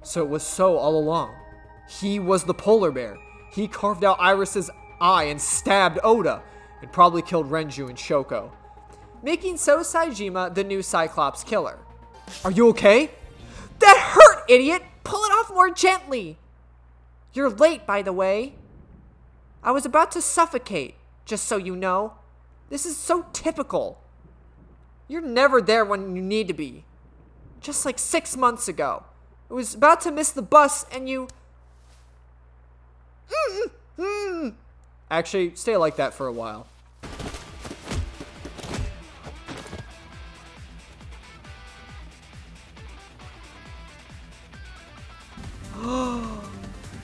So it was so all along. He was the polar bear. He carved out Iris's eye and stabbed Oda, and probably killed Renju and Shoko, making So Saejima the new Cyclops killer. Are you okay? That hurt, idiot! Pull it off more gently! You're late, by the way. I was about to suffocate, just so you know. This is so typical. You're never there when you need to be. Just like 6 months ago. I was about to miss the bus and you... Actually, stay like that for a while.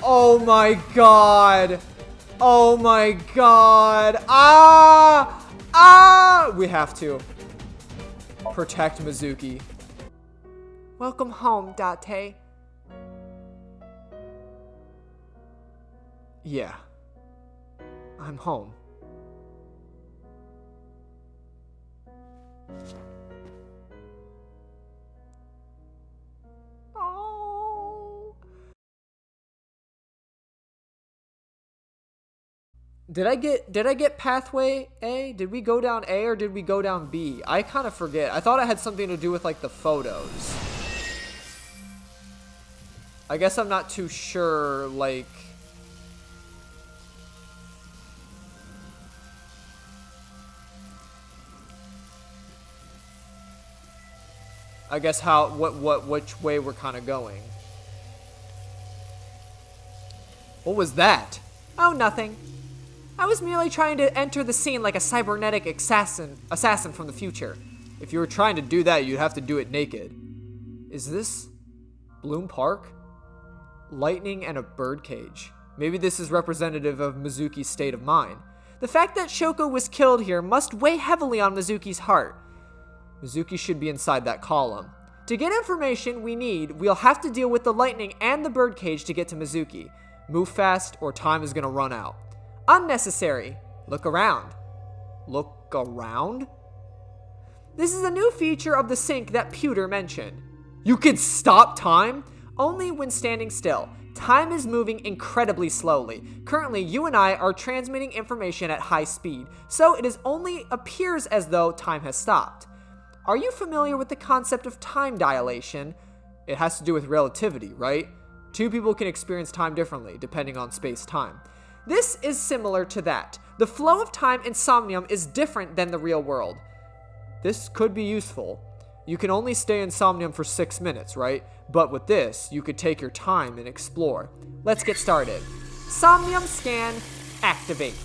Oh my god. Oh my god. We have to protect Mizuki. Welcome home, Date. Yeah. I'm home. Oh. Did I get pathway A? Did we go down A or did we go down B? I kind of forget. I thought it had something to do with like the photos. I guess I'm not too sure, like... I guess which way we're kind of going. What was that? Oh, nothing. I was merely trying to enter the scene like a cybernetic assassin from the future. If you were trying to do that, you'd have to do it naked. Is this Bloom Park? Lightning and a birdcage. Maybe this is representative of Mizuki's state of mind. The fact that Shoko was killed here must weigh heavily on Mizuki's heart. Mizuki should be inside that column. To get information we'll have to deal with the lightning and the birdcage to get to Mizuki. Move fast or time is gonna run out. Unnecessary. Look around. Look around? This is a new feature of the sync that Pewter mentioned. You can stop time? Only when standing still. Time is moving incredibly slowly. Currently, you and I are transmitting information at high speed, so it only appears as though time has stopped. Are you familiar with the concept of time dilation? It has to do with relativity, right? Two people can experience time differently, depending on space-time. This is similar to that. The flow of time in Somnium is different than the real world. This could be useful. You can only stay in Somnium for 6 minutes, right? But with this, you could take your time and explore. Let's get started. Somnium scan, activate.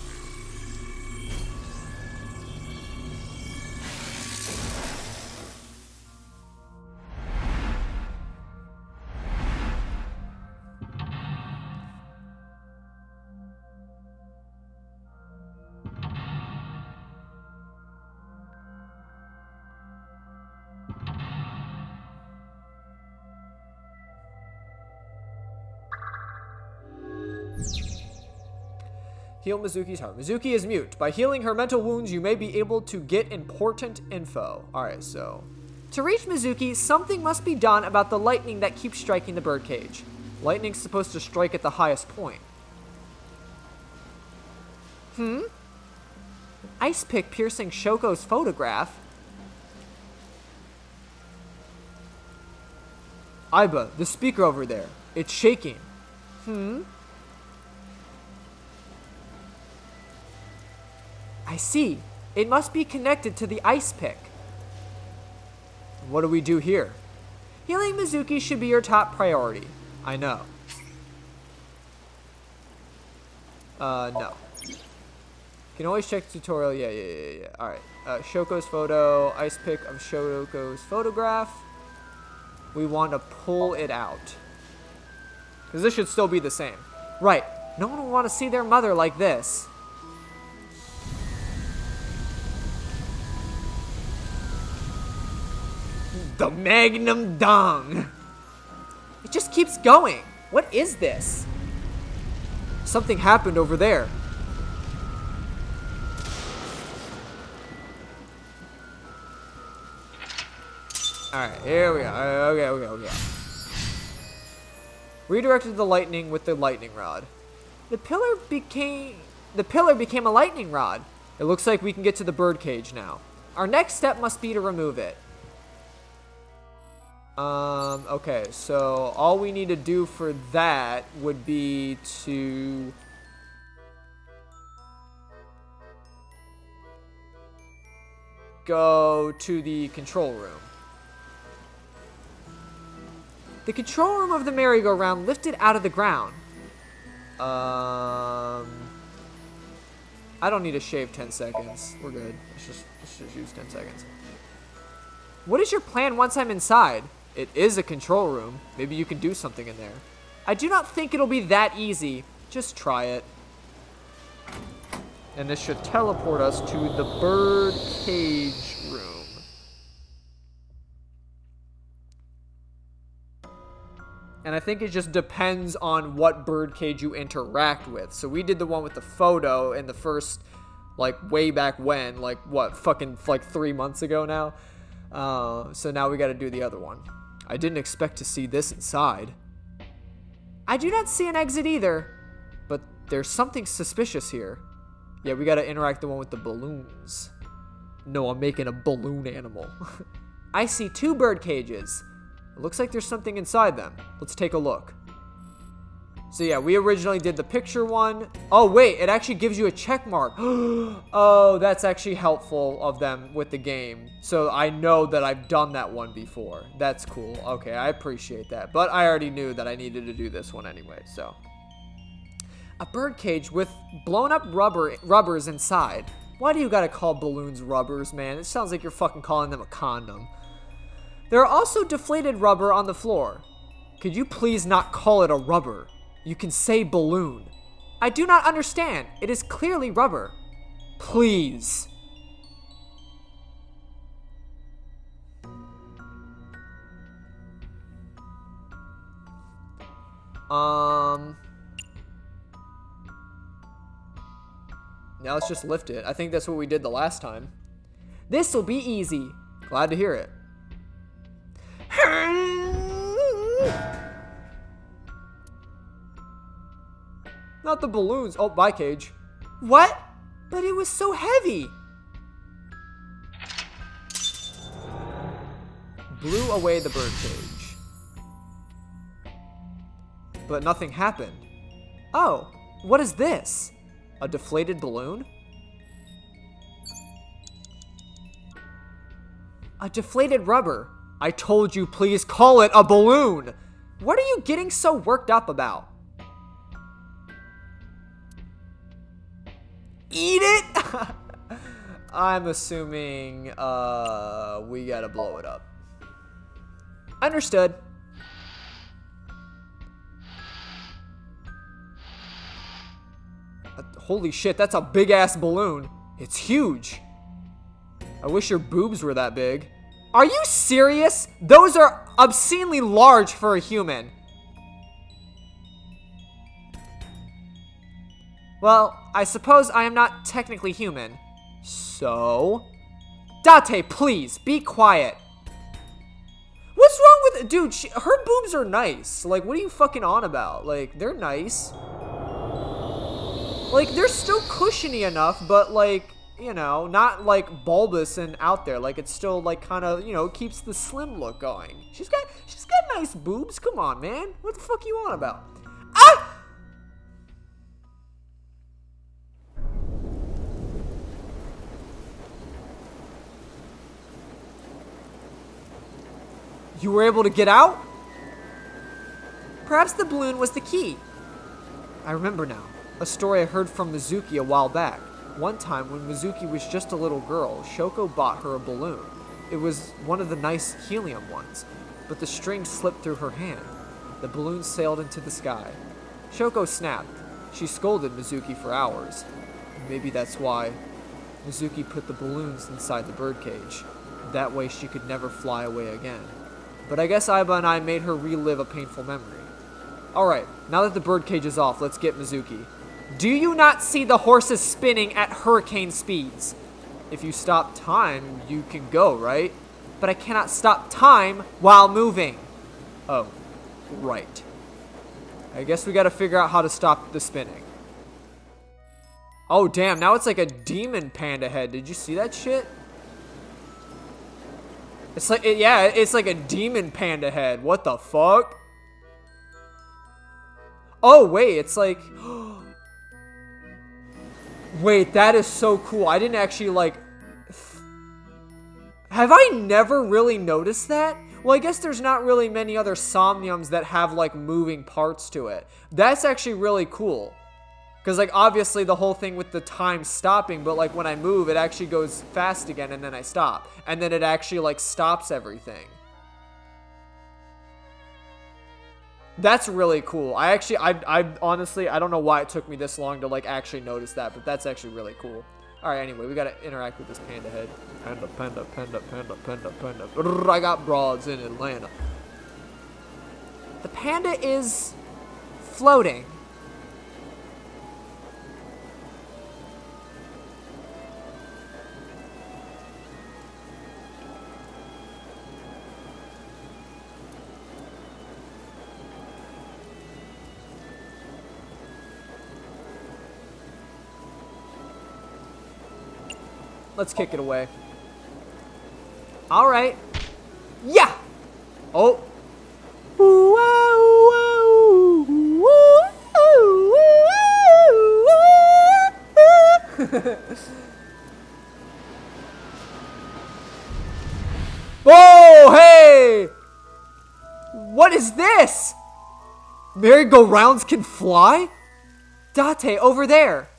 Heal Mizuki's heart. Mizuki is mute. By healing her mental wounds, you may be able to get important info. Alright, so... To reach Mizuki, something must be done about the lightning that keeps striking the birdcage. Lightning's supposed to strike at the highest point. Ice pick piercing Shoko's photograph? Aiba, the speaker over there. It's shaking. I see. It must be connected to the ice pick. What do we do here? Healing Mizuki should be your top priority. I know. No. Can always check the tutorial. Yeah. Alright. Shoko's photo. Ice pick of Shoko's photograph. We want to pull it out. Because this should still be the same. Right. No one will want to see their mother like this. The Magnum Dong. It just keeps going. What is this? Something happened over there. Alright, here we go. Okay. Redirected the lightning with the lightning rod. The pillar became a lightning rod. It looks like we can get to the birdcage now. Our next step must be to remove it. Okay, so all we need to do for that would be to go to the control room. The control room of the merry-go-round lifted out of the ground. I don't need to shave 10 seconds. We're good. Let's just use 10 seconds. What is your plan once I'm inside? It is a control room. Maybe you can do something in there. I do not think it'll be that easy. Just try it. And this should teleport us to the bird cage room. And I think it just depends on what birdcage you interact with. So we did the one with the photo in the first, like, way back when. Like, what, fucking, like, 3 months ago now? So now we gotta do the other one. I didn't expect to see this inside. I do not see an exit either. But there's something suspicious here. Yeah, we gotta interact the one with the balloons. No, I'm making a balloon animal. I see 2 bird cages. It looks like there's something inside them. Let's take a look. So yeah, we originally did the picture one. Oh wait, it actually gives you a check mark. Oh, that's actually helpful of them with the game. So I know that I've done that one before. That's cool. Okay, I appreciate that. But I already knew that I needed to do this one anyway, so. A bird cage with blown up rubbers inside. Why do you gotta call balloons rubbers, man? It sounds like you're fucking calling them a condom. There are also deflated rubber on the floor. Could you please not call it a rubber? You can say balloon. I do not understand. It is clearly rubber. Please. Now let's just lift it. I think that's what we did the last time. This'll be easy. Glad to hear it. Not the balloons. Oh, bye, cage. What? But it was so heavy. Blew away the bird cage. But nothing happened. Oh, what is this? A deflated balloon? A deflated rubber. I told you, please call it a balloon. What are you getting so worked up about? Eat it? I'm assuming we gotta blow it up. Understood. Holy shit, that's a big ass balloon. It's huge. I wish your boobs were that big. Are you serious? Those are obscenely large for a human. Well, I suppose I am not technically human. So? Date, please, be quiet. What's wrong with it? Dude, her boobs are nice. Like, what are you fucking on about? Like, they're nice. Like, they're still cushiony enough, but, like, you know, not, like, bulbous and out there. Like, it's still, like, kind of, you know, keeps the slim look going. She's got nice boobs. Come on, man. What the fuck you on about? Ah! You were able to get out? Perhaps the balloon was the key. I remember now. A story I heard from Mizuki a while back. One time when Mizuki was just a little girl, Shoko bought her a balloon. It was one of the nice helium ones, but the string slipped through her hand. The balloon sailed into the sky. Shoko snapped. She scolded Mizuki for hours. Maybe that's why Mizuki put the balloons inside the birdcage. That way she could never fly away again. But I guess Aiba and I made her relive a painful memory. Alright, now that the birdcage is off, let's get Mizuki. Do you not see the horses spinning at hurricane speeds? If you stop time, you can go, right? But I cannot stop time while moving. Oh, right. I guess we gotta figure out how to stop the spinning. Oh, damn. Now it's like a demon panda head. Did you see that shit? It's like, yeah, it's like a demon panda head. What the fuck? Oh, wait. It's like... Wait, that is so cool. I didn't actually, like... Have I never really noticed that? Well, I guess there's not really many other Somniums that have, like, moving parts to it. That's actually really cool. Because, like, obviously the whole thing with the time stopping, but, like, when I move, it actually goes fast again, and then I stop. And then it actually, like, stops everything. That's really cool. I honestly, I don't know why it took me this long to, like, actually notice that, but that's actually really cool. Alright, anyway, we gotta interact with this panda head. Panda, panda, panda, panda, panda, panda. Brrr, I got broads in Atlanta. The panda is floating. Let's kick it away. All right. Yeah. Oh. Whoa, hey. What is this? Merry-go-rounds can fly? Date, over there.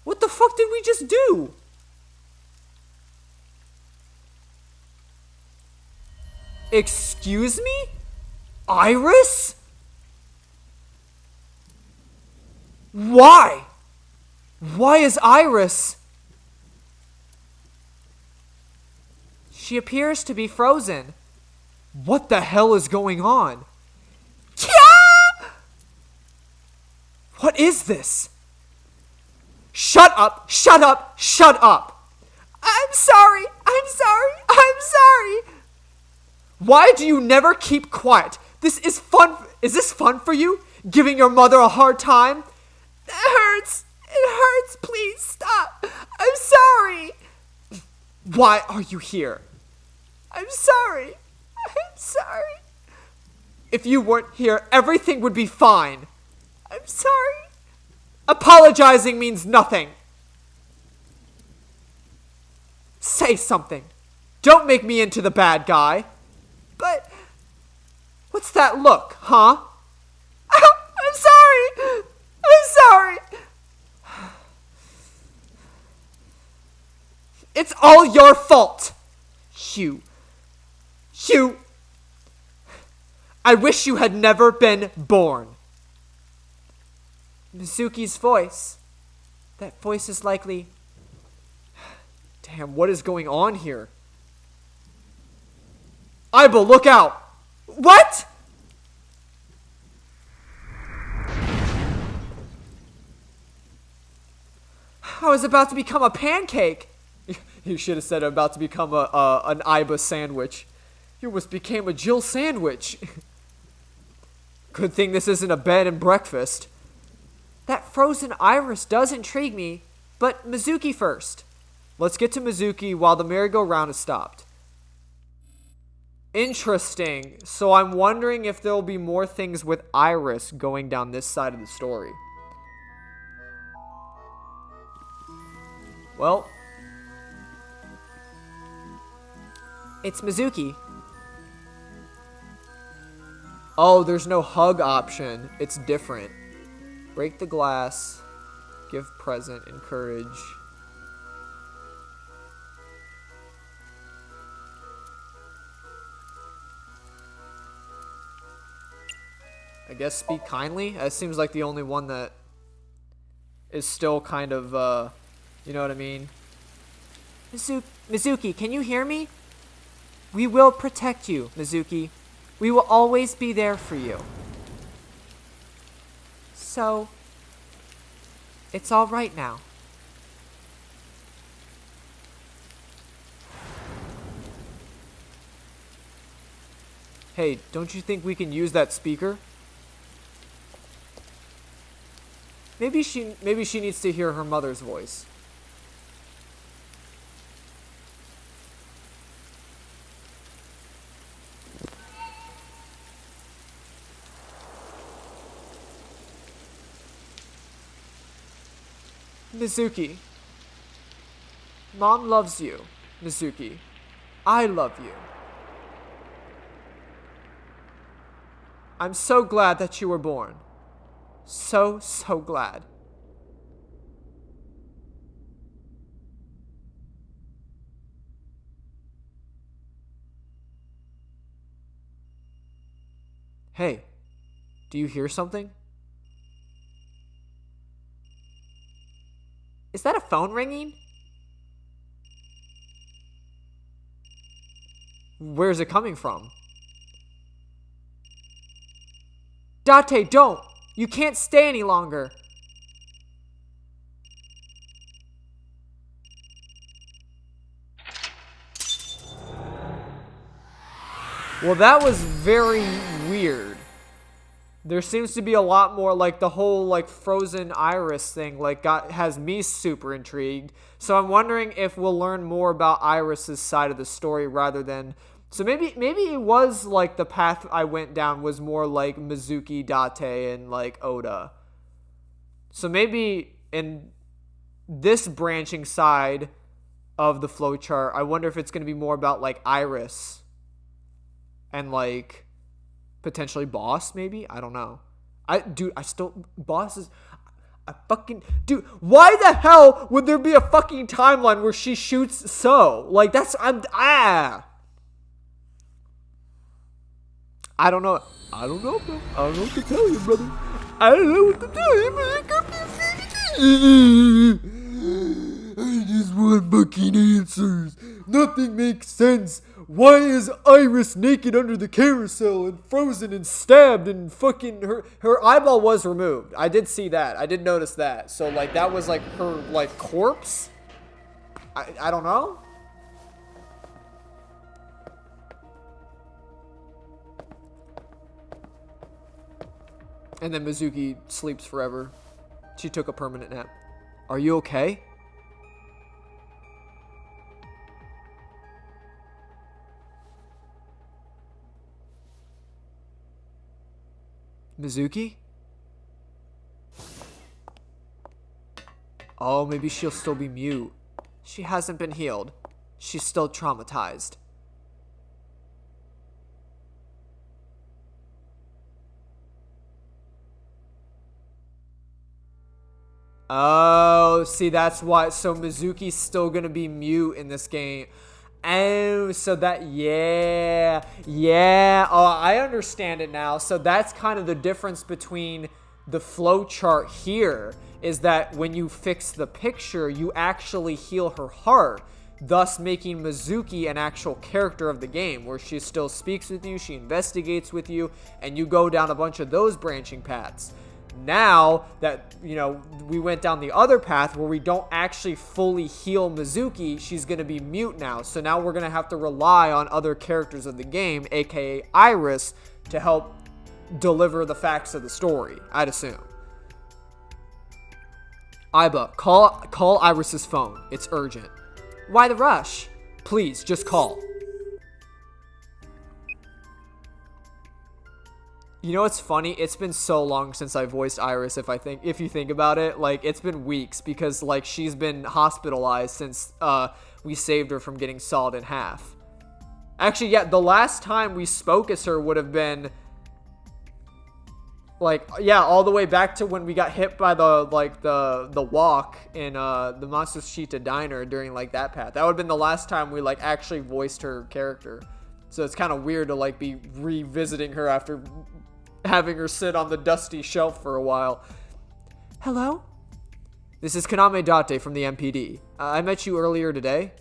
What the fuck did we just do? Excuse me? Iris? Why? Why is Iris? She appears to be frozen. What the hell is going on? Kya! What is this? Shut up! Shut up! Shut up! I'm sorry! I'm sorry! I'm sorry! Why do you never keep quiet? This is fun. Is this fun for you? Giving your mother a hard time? It hurts. It hurts. Please stop. I'm sorry. Why are you here? I'm sorry. I'm sorry. If you weren't here, everything would be fine. I'm sorry. Apologizing means nothing. Say something. Don't make me into the bad guy. But what's that look, huh? I'm sorry. I'm sorry. It's all your fault. You. I wish you had never been born. Mizuki's voice. That voice is likely... Damn, what is going on here? Aiba, look out! What?! I was about to become a pancake! You should have said I'm about to become an Aiba sandwich. You almost became a Jill sandwich. Good thing this isn't a bed and breakfast. That frozen Iris does intrigue me, but Mizuki first. Let's get to Mizuki while the merry-go-round is stopped. Interesting. So I'm wondering if there'll be more things with Iris going down this side of the story. Well, it's Mizuki. Oh, there's no hug option. It's different. Break the glass. Give present. Encourage. I guess speak kindly. That seems like the only one that is still kind of, you know what I mean? Mizuki, can you hear me? We will protect you, Mizuki. We will always be there for you. So, it's all right now. Hey, don't you think we can use that speaker? Maybe she needs to hear her mother's voice. Mizuki. Mom loves you, Mizuki. I love you. I'm so glad that you were born. So glad. Hey, do you hear something? Is that a phone ringing? Where's it coming from? Date, don't! You can't stay any longer. Well, that was very weird. There seems to be a lot more, like, the whole, like, frozen iris thing, like, has me super intrigued. So I'm wondering if we'll learn more about Iris's side of the story rather than... So maybe it was, like, the path I went down was more like Mizuki, Date, and, like, Oda. So maybe in this branching side of the flowchart, I wonder if it's going to be more about, like, Iris and, like, potentially Boss, maybe? I don't know. Boss is... Dude, why the hell would there be a fucking timeline where she shoots So? Like, that's... I don't know. I don't know, bro. I don't know what to tell you, brother. I don't know what to tell you, brother. I just want fucking answers. Nothing makes sense. Why is Iris naked under the carousel and frozen and stabbed and fucking her eyeball was removed. I did see that. I did notice that. So, like, that was, like, her, like, corpse? I don't know. And then Mizuki sleeps forever. She took a permanent nap. Are you okay? Mizuki? Oh, maybe she'll still be mute. She hasn't been healed. She's still traumatized. Oh, see, that's why. So Mizuki's still gonna be mute in this game. Oh, so that, yeah. Oh, I understand it now. So that's kind of the difference between the flow chart here, is that when you fix the picture, you actually heal her heart, thus making Mizuki an actual character of the game, where she still speaks with you, she investigates with you, and you go down a bunch of those branching paths. Now that, you know, we went down the other path where we don't actually fully heal Mizuki, she's going to be mute now. So now we're going to have to rely on other characters of the game, aka Iris, to help deliver the facts of the story, I'd assume. Iba, call Iris's phone. It's urgent. Why the rush? Please, just call. You know what's funny? It's been so long since I voiced Iris, if you think about it. Like, it's been weeks because, like, she's been hospitalized since we saved her from getting sawed in half. Actually, yeah, the last time we spoke as her would have been, like, yeah, all the way back to when we got hit by the walk in the Matsushita Diner during, like, that path. That would have been the last time we, like, actually voiced her character. So it's kind of weird to, like, be revisiting her after having her sit on the dusty shelf for a while. Hello? This is Kaname Date from the MPD. I met you earlier today.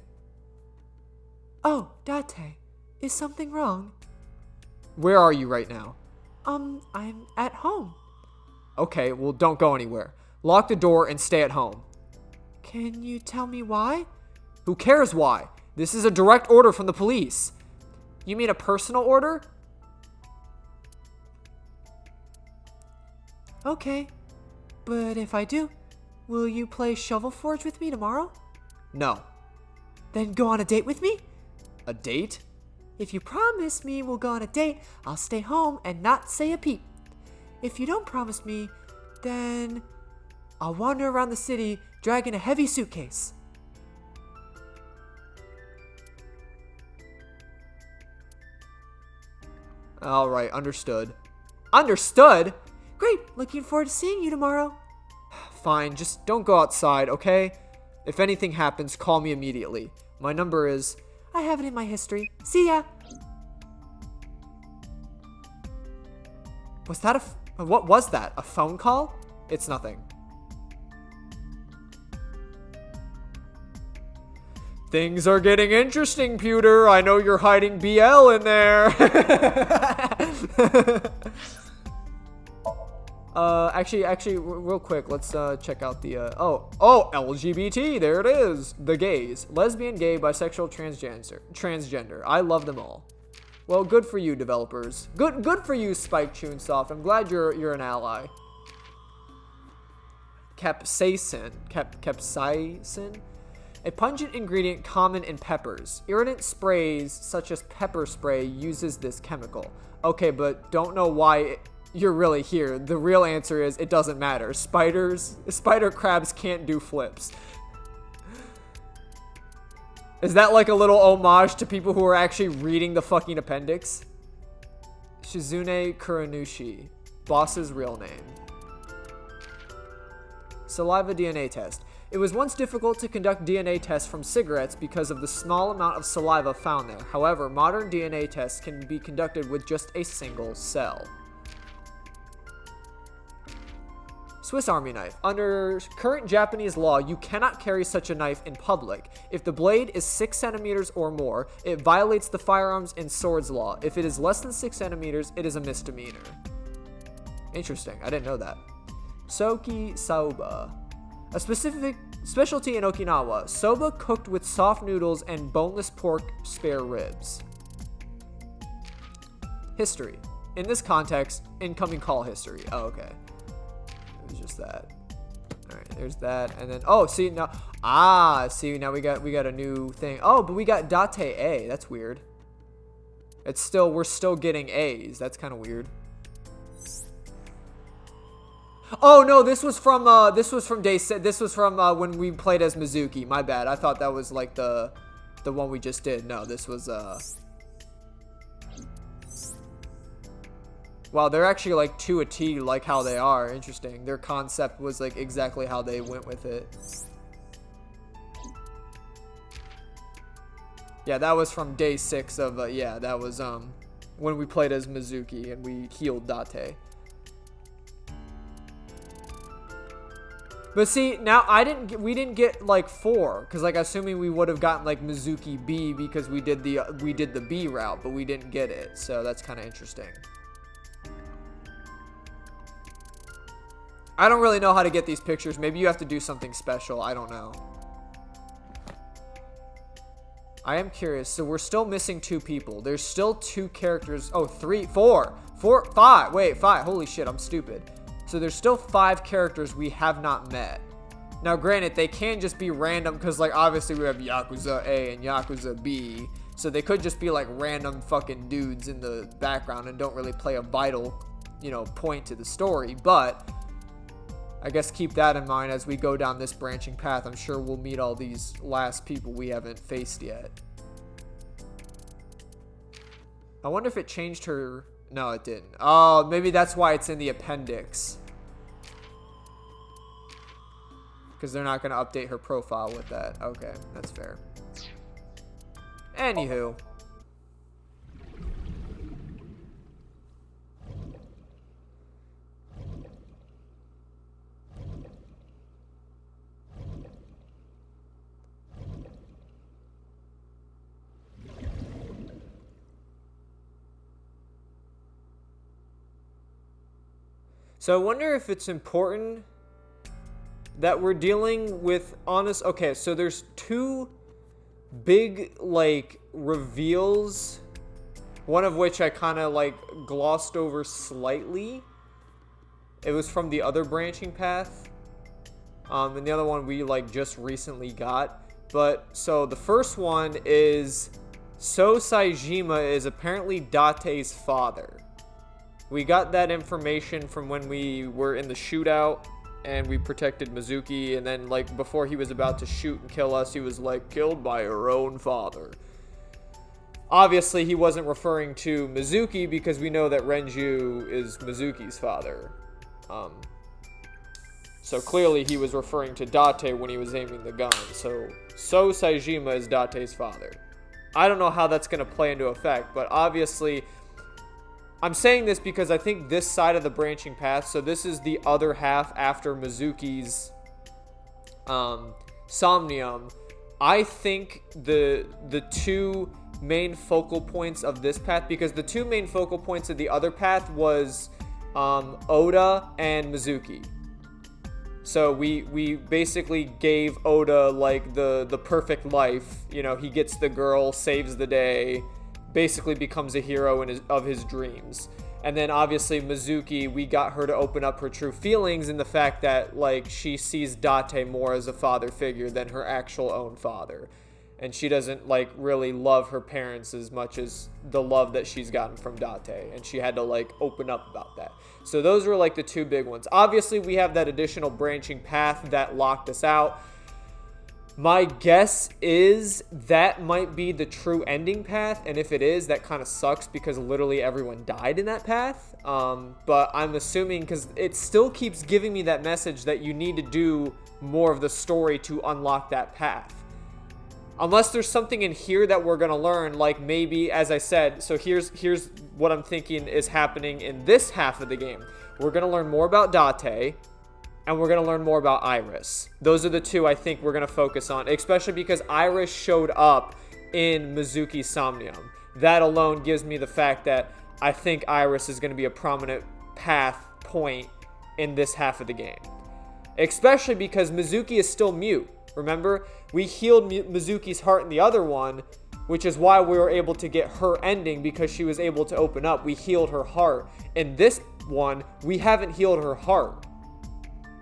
Oh, Date. Is something wrong? Where are you right now? I'm at home. Okay, well, don't go anywhere. Lock the door and stay at home. Can you tell me why? Who cares why? This is a direct order from the police. You mean a personal order? Okay. But if I do, will you play Shovel Forge with me tomorrow? No. Then go on a date with me? A date? If you promise me we'll go on a date, I'll stay home and not say a peep. If you don't promise me, then I'll wander around the city dragging a heavy suitcase. Alright, understood. Understood? Great, looking forward to seeing you tomorrow. Fine, just don't go outside, okay? If anything happens, call me immediately. My number is... I have it in my history. See ya! Was that what was that? A phone call? It's nothing. Things are getting interesting, Pewter. I know you're hiding BL in there. Actually, real quick, let's check out the LGBT. There it is. The gays: lesbian, gay, bisexual, transgender. I love them all. Well, good for you, developers. Good for you, Spike Chunsoft. I'm glad you're an ally. Capsaicin. Capsaicin. A pungent ingredient common in peppers. Irritant sprays such as pepper spray uses this chemical. Okay, but don't know why you're really here. The real answer is it doesn't matter. Spider crabs can't do flips. Is that like a little homage to people who are actually reading the fucking appendix? Shizune Kuranushi. Boss's real name. Saliva DNA test. It was once difficult to conduct DNA tests from cigarettes because of the small amount of saliva found there. However, modern DNA tests can be conducted with just a single cell. Swiss Army knife. Under current Japanese law, you cannot carry such a knife in public. If the blade is 6 centimeters or more, it violates the firearms and swords law. If it is less than 6 centimeters, it is a misdemeanor. Interesting. I didn't know that. Soki Soba. A specific specialty in Okinawa. Soba cooked with soft noodles and boneless pork spare ribs. History. In this context, incoming call history. Oh, okay. It was just that. Alright, there's that. And then, oh, see, now, now we got a new thing. Oh, but we got Date A. That's weird. We're still getting A's. That's kind of weird. Oh no, this was from day 6. This was from when we played as Mizuki. My bad. I thought that was like the one we just did. No, this was wow, they're actually like to a T like how they are. Interesting. Their concept was like exactly how they went with it. Yeah, that was from day 6 of yeah, that was when we played as Mizuki and we healed Date. But see, now we didn't get like 4, because like assuming we would have gotten like Mizuki B because we did the B route, but we didn't get it, so that's kind of interesting. I don't really know how to get these pictures. Maybe you have to do something special. I don't know. I am curious. So we're still missing 2 people. There's still 2 characters. Oh, 3, 4, 5. Wait, 5. Holy shit, I'm stupid. So there's still 5 characters we have not met. Now, granted, they can just be random because, like, obviously we have Yakuza A and Yakuza B. So they could just be, like, random fucking dudes in the background and don't really play a vital, point to the story. But I guess keep that in mind as we go down this branching path. I'm sure we'll meet all these last people we haven't faced yet. I wonder if it changed her... No, it didn't. Oh, maybe that's why it's in the appendix. Because they're not going to update her profile with that. Okay, that's fair. Anywho. So I wonder if it's important that we're dealing with honest... Okay, so there's 2 big, like, reveals. One of which I kind of, like, glossed over slightly. It was from the other branching path. And the other one we like just recently got. But so the first one is So Saejima is apparently Date's father. We got that information from when we were in the shootout and we protected Mizuki, and then like before he was about to shoot and kill us, he was like killed by her own father. Obviously he wasn't referring to Mizuki because we know that Renju is Mizuki's father. So clearly he was referring to Date when he was aiming the gun. So Saejima is Date's father. I don't know how that's going to play into effect, but obviously I'm saying this because I think this side of the branching path, so this is the other half after Mizuki's Somnium. I think the two main focal points of this path, because the two main focal points of the other path was Oda and Mizuki. So we basically gave Oda like the perfect life. You know, he gets the girl, saves the day, basically becomes a hero of his dreams. And then obviously Mizuki, we got her to open up her true feelings in the fact that like she sees Date more as a father figure than her actual own father. And she doesn't like really love her parents as much as the love that she's gotten from Date. And she had to like open up about that. So those were like the two big ones. Obviously we have that additional branching path that locked us out. My guess is that might be the true ending path. And if it is, that kind of sucks because literally everyone died in that path. But I'm assuming because it still keeps giving me that message that you need to do more of the story to unlock that path. Unless there's something in here that we're going to learn, like maybe, as I said, so here's what I'm thinking is happening in this half of the game. We're going to learn more about Date, and we're going to learn more about Iris. Those are the two I think we're going to focus on, especially because Iris showed up in Mizuki's Somnium. That alone gives me the fact that I think Iris is going to be a prominent path point in this half of the game. Especially because Mizuki is still mute. Remember, we healed Mizuki's heart in the other one, which is why we were able to get her ending because she was able to open up. We healed her heart. In this one, we haven't healed her heart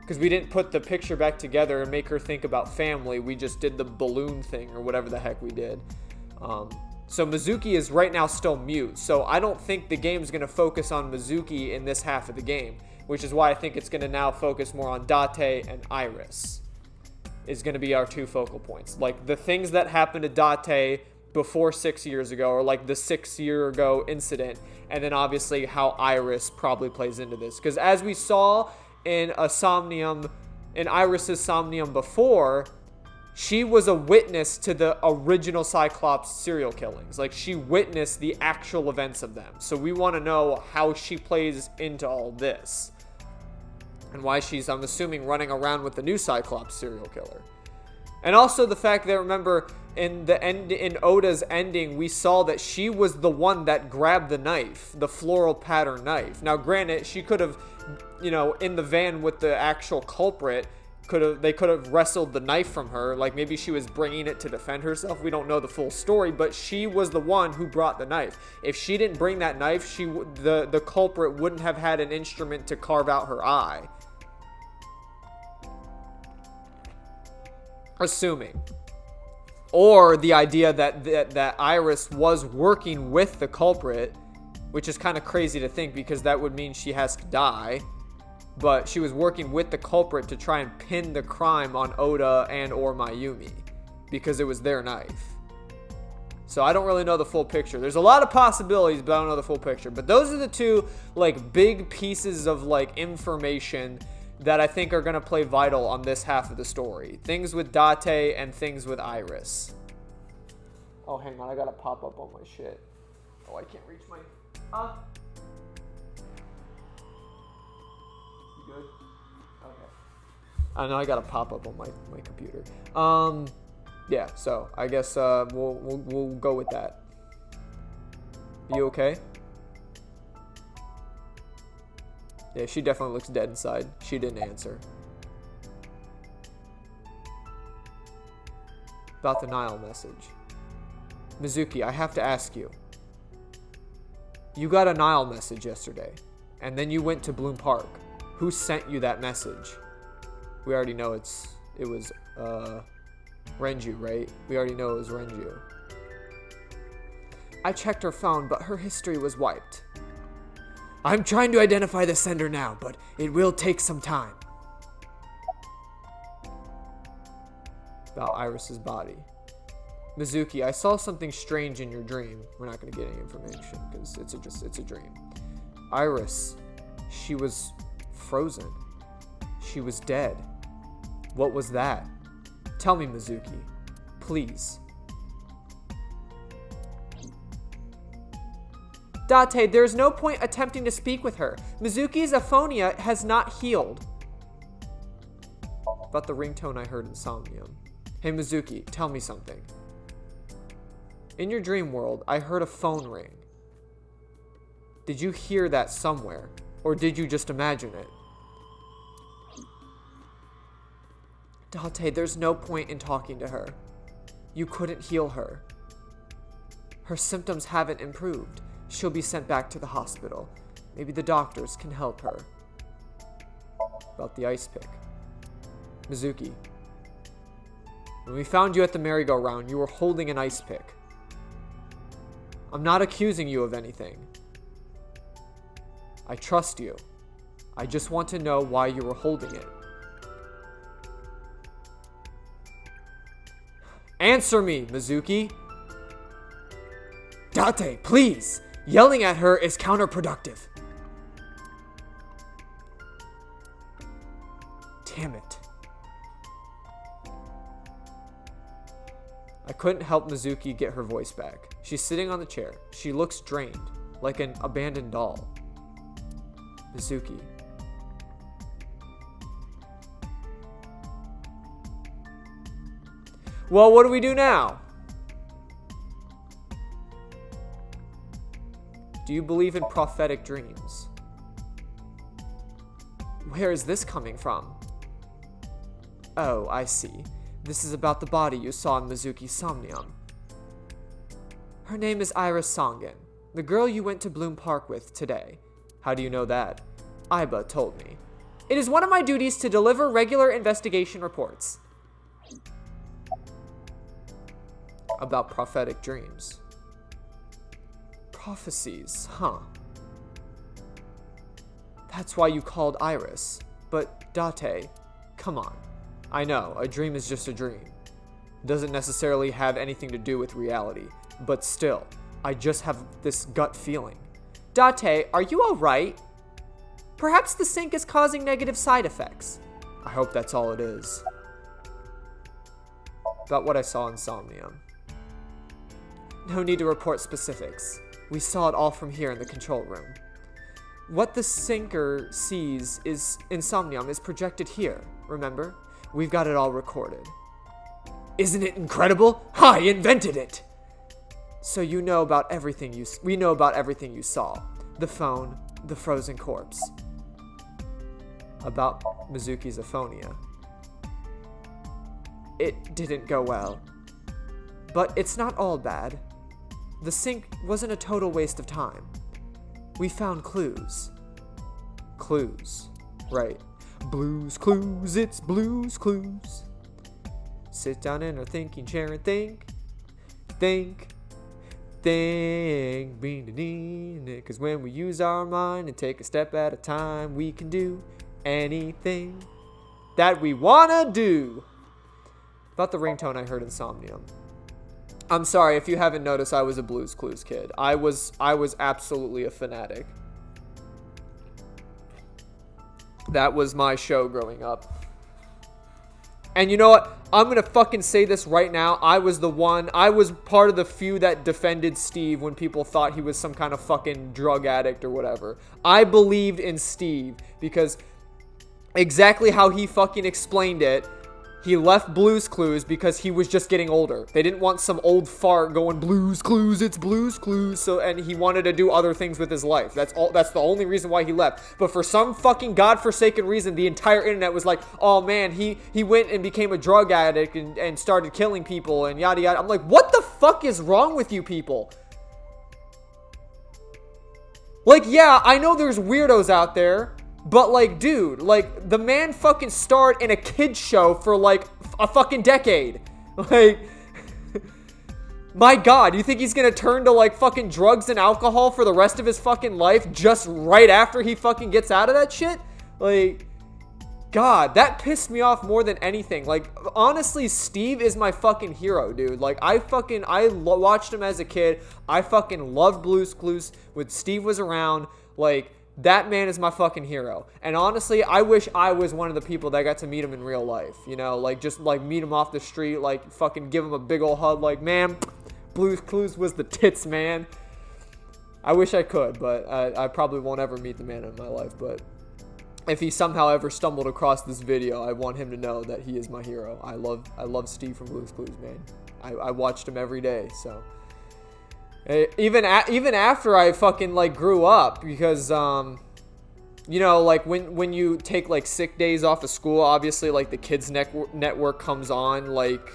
because we didn't put the picture back together and make her think about family. We just did the balloon thing or whatever the heck we did. So Mizuki is right now still mute. So I don't think the game's going to focus on Mizuki in this half of the game, which is why I think it's going to now focus more on Date and Iris. Is going to be our two focal points. Like the things that happened to Date before 6 years ago, or like the 6 year ago incident, and then obviously how Iris probably plays into this. Because as we saw in Iris's Somnium before, she was a witness to the original Cyclops serial killings. Like she witnessed the actual events of them. So we want to know how she plays into all this. And why she's, I'm assuming, running around with the new Cyclops serial killer. And also the fact that, remember, in Oda's ending, we saw that she was the one that grabbed the knife, the floral pattern knife. Now, granted, she could have, you know, in the van with the actual culprit, they could have wrestled the knife from her. Like maybe she was bringing it to defend herself. We don't know the full story, but she was the one who brought the knife. If she didn't bring that knife, the culprit wouldn't have had an instrument to carve out her eye. Assuming. Or the idea that Iris was working with the culprit, which is kind of crazy to think because that would mean she has to die. But she was working with the culprit to try and pin the crime on Oda and or Mayumi because it was their knife. So I don't really know the full picture. There's a lot of possibilities, but I don't know the full picture. But those are the two like big pieces of like information that I think are going to play vital on this half of the story. Things with Date and things with Iris. Oh, hang on. I got to pop up on my shit. Oh, I can't reach my... You good? Okay. I know I got to pop up on my computer. Yeah, so I guess we'll go with that. You okay? Yeah, she definitely looks dead inside. She didn't answer. About the Nile message. Mizuki, I have to ask you. You got a Nile message yesterday, and then you went to Bloom Park. Who sent you that message? We already know it was Renju, right? We already know it was Renju. I checked her phone, but her history was wiped. I'm trying to identify the sender now, but it will take some time. About Iris's body. Mizuki, I saw something strange in your dream. We're not going to get any information because it's a dream. Iris, she was frozen. She was dead. What was that? Tell me, Mizuki. Please. Date, there's no point attempting to speak with her. Mizuki's aphonia has not healed. About the ringtone I heard in Somnium. Hey, Mizuki, tell me something. In your dream world, I heard a phone ring. Did you hear that somewhere? Or did you just imagine it? Date, there's no point in talking to her. You couldn't heal her. Her symptoms haven't improved. She'll be sent back to the hospital. Maybe the doctors can help her. About the ice pick. Mizuki. When we found you at the merry-go-round, you were holding an ice pick. I'm not accusing you of anything. I trust you. I just want to know why you were holding it. Answer me, Mizuki! Date, please! Yelling at her is counterproductive. Damn it. I couldn't help Mizuki get her voice back. She's sitting on the chair. She looks drained, like an abandoned doll. Mizuki. Well, what do we do now? Do you believe in prophetic dreams? Where is this coming from? Oh, I see. This is about the body you saw in Mizuki's Somnium. Her name is Iris Songen, the girl you went to Bloom Park with today. How do you know that? Aiba told me. It is one of my duties to deliver regular investigation reports. About prophetic dreams. Prophecies, huh? That's why you called Iris. But Date, come on. I know, a dream is just a dream. It doesn't necessarily have anything to do with reality. But still, I just have this gut feeling. Date, are you alright? Perhaps the sink is causing negative side effects. I hope that's all it is. About what I saw in Somnium. No need to report specifics. We saw it all from here in the control room. What the sinker sees is in Somnium is projected here, remember? We've got it all recorded. Isn't it incredible? I invented it! So you know about everything we know about everything you saw. The phone, the frozen corpse. About Mizuki's aphonia. It didn't go well. But it's not all bad. The sink wasn't a total waste of time. We found clues. Clues. Right. Blues Clues, it's Blues Clues. Sit down in our thinking chair and think. Think. Because when we use our mind and take a step at a time, we can do anything that we wanna do. About the ringtone I heard in Somnium. I'm sorry, if you haven't noticed, I was a Blues Clues kid. I was absolutely a fanatic. That was my show growing up. And you know what? I'm going to fucking say this right now. I was part of the few that defended Steve when people thought he was some kind of fucking drug addict or whatever. I believed in Steve because exactly how he fucking explained it, he left Blues Clues because he was just getting older. They didn't want some old fart going, Blues Clues, it's Blues Clues. And he wanted to do other things with his life. That's the only reason why he left. But for some fucking godforsaken reason, the entire internet was like, oh man, he went and became a drug addict and started killing people and yada yada. I'm like, what the fuck is wrong with you people? Like, yeah, I know there's weirdos out there. But, like, dude, like, the man fucking starred in a kid's show for, like, a fucking decade. Like, my God, you think he's gonna turn to, like, fucking drugs and alcohol for the rest of his fucking life just right after he fucking gets out of that shit? Like, God, that pissed me off more than anything. Like, honestly, Steve is my fucking hero, dude. Like, I watched him as a kid. I fucking loved Blue's Clues when Steve was around. Like, that man is my fucking hero. And honestly, I wish I was one of the people that got to meet him in real life. You know, like, just, like, meet him off the street, like, fucking give him a big old hug. Like, man, Blue's Clues was the tits, man. I wish I could, but I probably won't ever meet the man in my life, but if he somehow ever stumbled across this video, I want him to know that he is my hero. I love Steve from Blue's Clues, man. I watched him every day, so. Even after I fucking, like, grew up, because, you know, like, when you take, like, sick days off of school, obviously, like, the Kids Network comes on, like,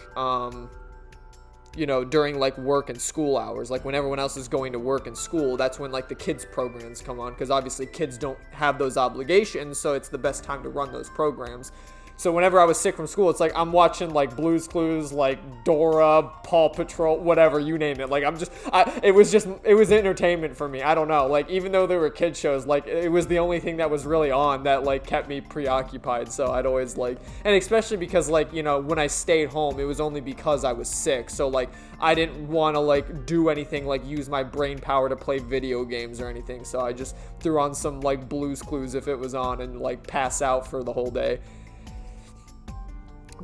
you know, during, like, work and school hours. Like, when everyone else is going to work and school, that's when, like, the kids programs come on, because obviously kids don't have those obligations, so it's the best time to run those programs. So whenever I was sick from school, it's like I'm watching, like, Blue's Clues, like Dora, Paw Patrol, whatever, you name it. Like, it was entertainment for me. I don't know. Like, even though there were kid shows, like, it was the only thing that was really on that, like, kept me preoccupied. So I'd always, like, and especially because, like, you know, when I stayed home, it was only because I was sick. So, like, I didn't want to, like, do anything, like, use my brain power to play video games or anything. So I just threw on some, like, Blue's Clues if it was on and, like, pass out for the whole day.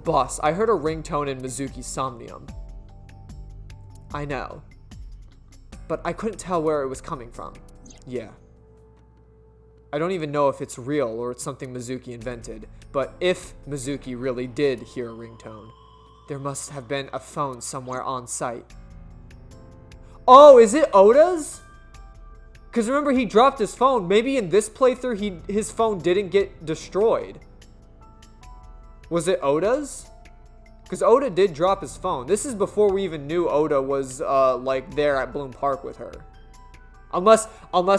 Boss, I heard a ringtone in Mizuki's Somnium. I know. But I couldn't tell where it was coming from. Yeah. I don't even know if it's real or it's something Mizuki invented. But if Mizuki really did hear a ringtone, there must have been a phone somewhere on site. Oh, is it Oda's? Because remember, he dropped his phone. Maybe in this playthrough, his phone didn't get destroyed. Was it Oda's? Because Oda did drop his phone. This is before we even knew Oda was, like, there at Bloom Park with her. Unless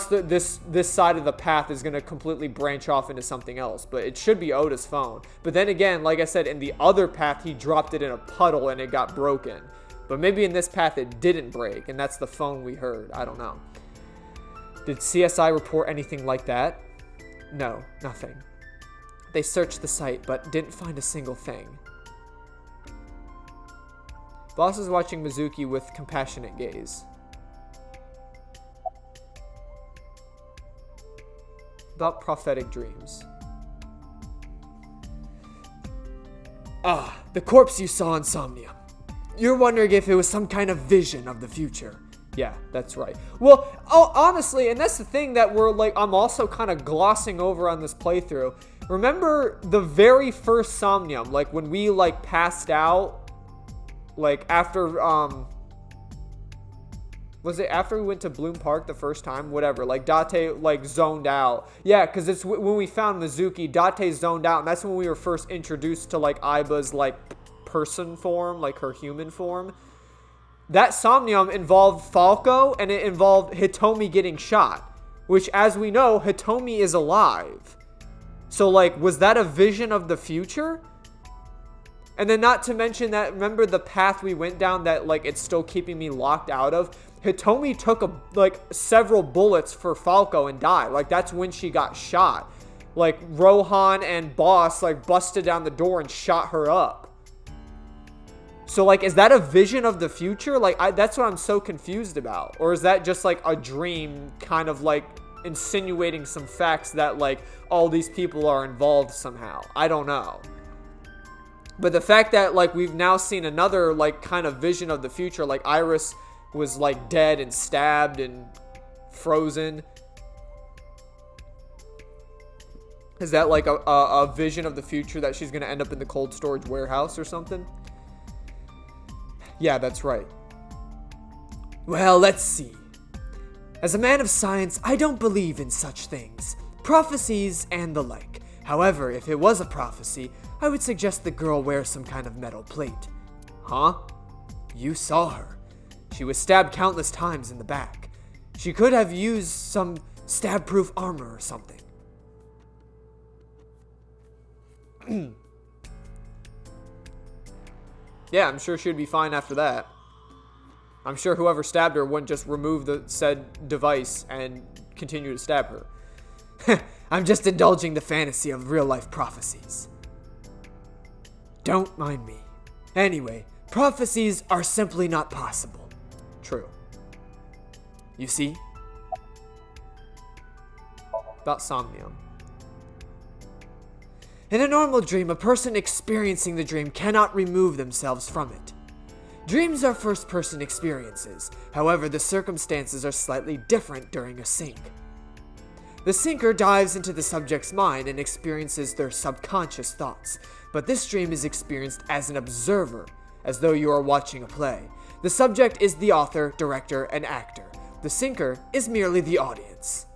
this side of the path is going to completely branch off into something else. But it should be Oda's phone. But then again, like I said, in the other path, he dropped it in a puddle and it got broken. But maybe in this path, it didn't break. And that's the phone we heard. I don't know. Did CSI report anything like that? No, nothing. They searched the site, but didn't find a single thing. Boss is watching Mizuki with compassionate gaze. About prophetic dreams. Ah, the corpse you saw in Somnium. You're wondering if it was some kind of vision of the future. Yeah, that's right. Well, honestly, and that's the thing that I'm also kind of glossing over on this playthrough. Remember the very first Somnium, like when we, like, passed out, like, after, was it after we went to Bloom Park the first time? Whatever, like, Date, like, zoned out. Yeah, because it's when we found Mizuki, Date zoned out, and that's when we were first introduced to, like, Aiba's, like, person form, like, her human form. That Somnium involved Falco, and it involved Hitomi getting shot, which, as we know, Hitomi is alive. So, like, was that a vision of the future? And then not to mention that, remember the path we went down that, like, it's still keeping me locked out of? Hitomi took, several bullets for Falco and died. Like, that's when she got shot. Like, Rohan and Boss, like, busted down the door and shot her up. So, like, is that a vision of the future? Like, that's what I'm so confused about. Or is that just, like, a dream kind of, like, insinuating some facts that, like, all these people are involved somehow? I don't know. But the fact that, like, we've now seen another, like, kind of vision of the future, like, Iris was, like, dead and stabbed and frozen. Is that, like, a vision of the future that she's going to end up in the cold storage warehouse or something? Yeah, that's right. Well, let's see. As a man of science, I don't believe in such things. Prophecies and the like. However, if it was a prophecy, I would suggest the girl wear some kind of metal plate. Huh? You saw her. She was stabbed countless times in the back. She could have used some stab-proof armor or something. Yeah, I'm sure she'd be fine after that. I'm sure whoever stabbed her wouldn't just remove the said device and continue to stab her. I'm just indulging the fantasy of real-life prophecies. Don't mind me. Anyway, prophecies are simply not possible. True. You see? About Somnium. In a normal dream, a person experiencing the dream cannot remove themselves from it. Dreams are first-person experiences. However, the circumstances are slightly different during a sync. The syncer dives into the subject's mind and experiences their subconscious thoughts, but this dream is experienced as an observer, as though you are watching a play. The subject is the author, director, and actor. The syncer is merely the audience.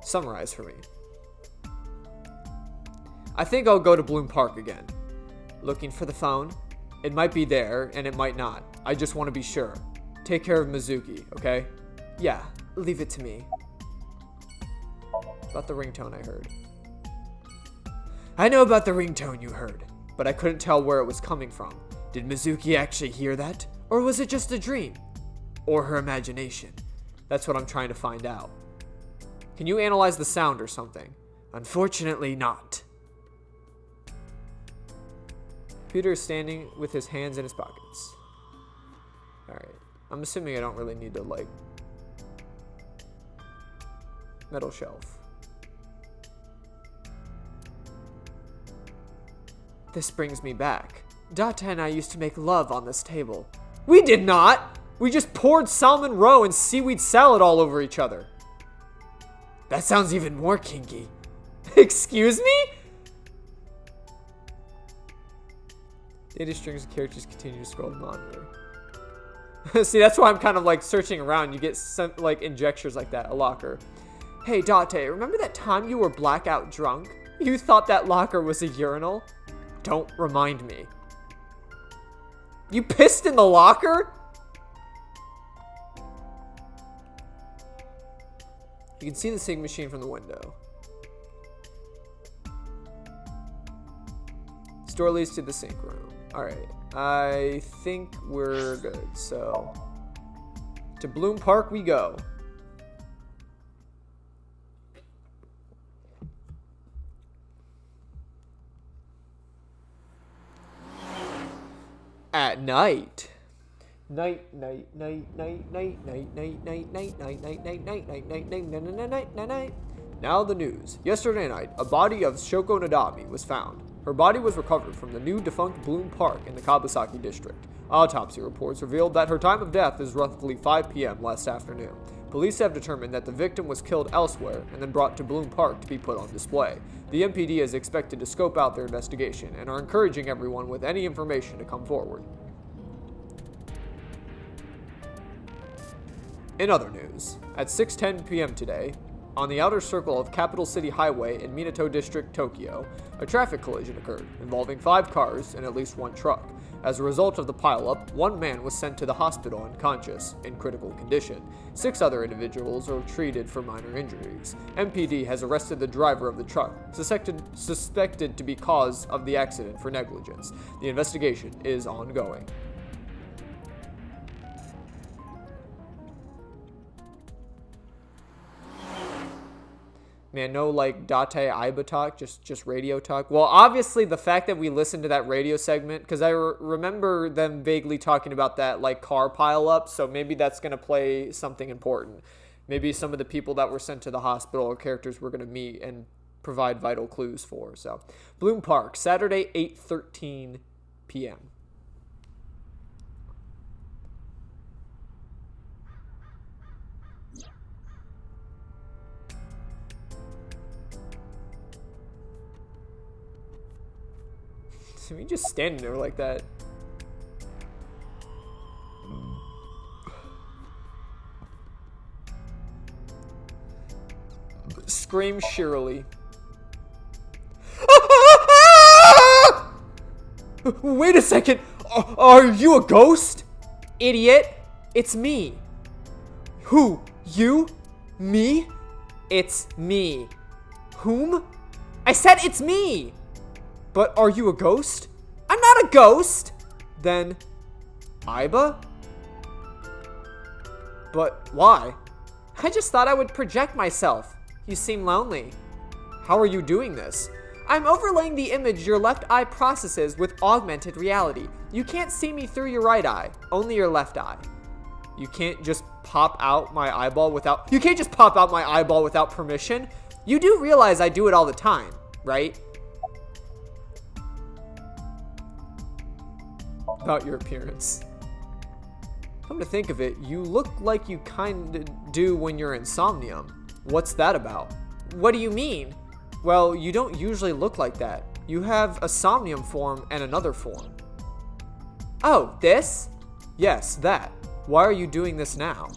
Summarize for me. I think I'll go to Bloom Park again. Looking for the phone? It might be there, and it might not. I just want to be sure. Take care of Mizuki, okay? Yeah, leave it to me. About the ringtone I heard. I know about the ringtone you heard, but I couldn't tell where it was coming from. Did Mizuki actually hear that? Or was it just a dream? Or her imagination? That's what I'm trying to find out. Can you analyze the sound or something? Unfortunately not. Peter is standing with his hands in his pockets. Alright. I'm assuming I don't really need to, like... metal shelf. This brings me back. Date and I used to make love on this table. We did not! We just poured salmon roe and seaweed salad all over each other. That sounds even more kinky. Excuse me? Data strings of characters continue to scroll the monitor. See, that's why I'm kind of like searching around. You get some like injectures like that. A locker. Hey, Date, remember that time you were blackout drunk? You thought that locker was a urinal? Don't remind me. You pissed in the locker? You can see the sink machine from the window. Store leads to the sink room. Alright, I think we're good. So, to Bloom Park we go. At night. Night. Now the news. Yesterday night, a body of Shoko Nadami was found. Her body was recovered from the new defunct Bloom Park in the Kawasaki district. Autopsy reports revealed that her time of death is roughly 5 p.m. last afternoon. Police have determined that the victim was killed elsewhere and then brought to Bloom Park to be put on display. The MPD is expected to scope out their investigation and are encouraging everyone with any information to come forward. In other news, at 6:10 p.m. today, on the outer circle of Capital City Highway in Minato District, Tokyo, a traffic collision occurred involving 5 cars and at least 1 truck. As a result of the pileup, 1 man was sent to the hospital unconscious, in critical condition. 6 other individuals were treated for minor injuries. MPD has arrested the driver of the truck, suspected to be cause of the accident for negligence. The investigation is ongoing. Man, no like Date Aiba talk, just radio talk. Well, obviously the fact that we listened to that radio segment, because I remember them vaguely talking about that like car pile up, so maybe that's going to play something important. Maybe some of the people that were sent to the hospital are characters we're going to meet and provide vital clues for. So, Bloom Park, Saturday, 8:13 p.m. So we just standing there like that. Scream Shirley. Wait a second. Are you a ghost? Idiot. It's me. Who? You? Me? It's me. Whom? I said it's me! But are you a ghost? I'm not a ghost! Then, Aiba? But why? I just thought I would project myself. You seem lonely. How are you doing this? I'm overlaying the image your left eye processes with augmented reality. You can't see me through your right eye, only your left eye. You can't just pop out my eyeball without permission? You do realize I do it all the time, right? About your appearance. Come to think of it, you look like you kinda do when you're in Somnium. What's that about? What do you mean? Well, you don't usually look like that. You have a Somnium form and another form. Oh, this? Yes, that. Why are you doing this now?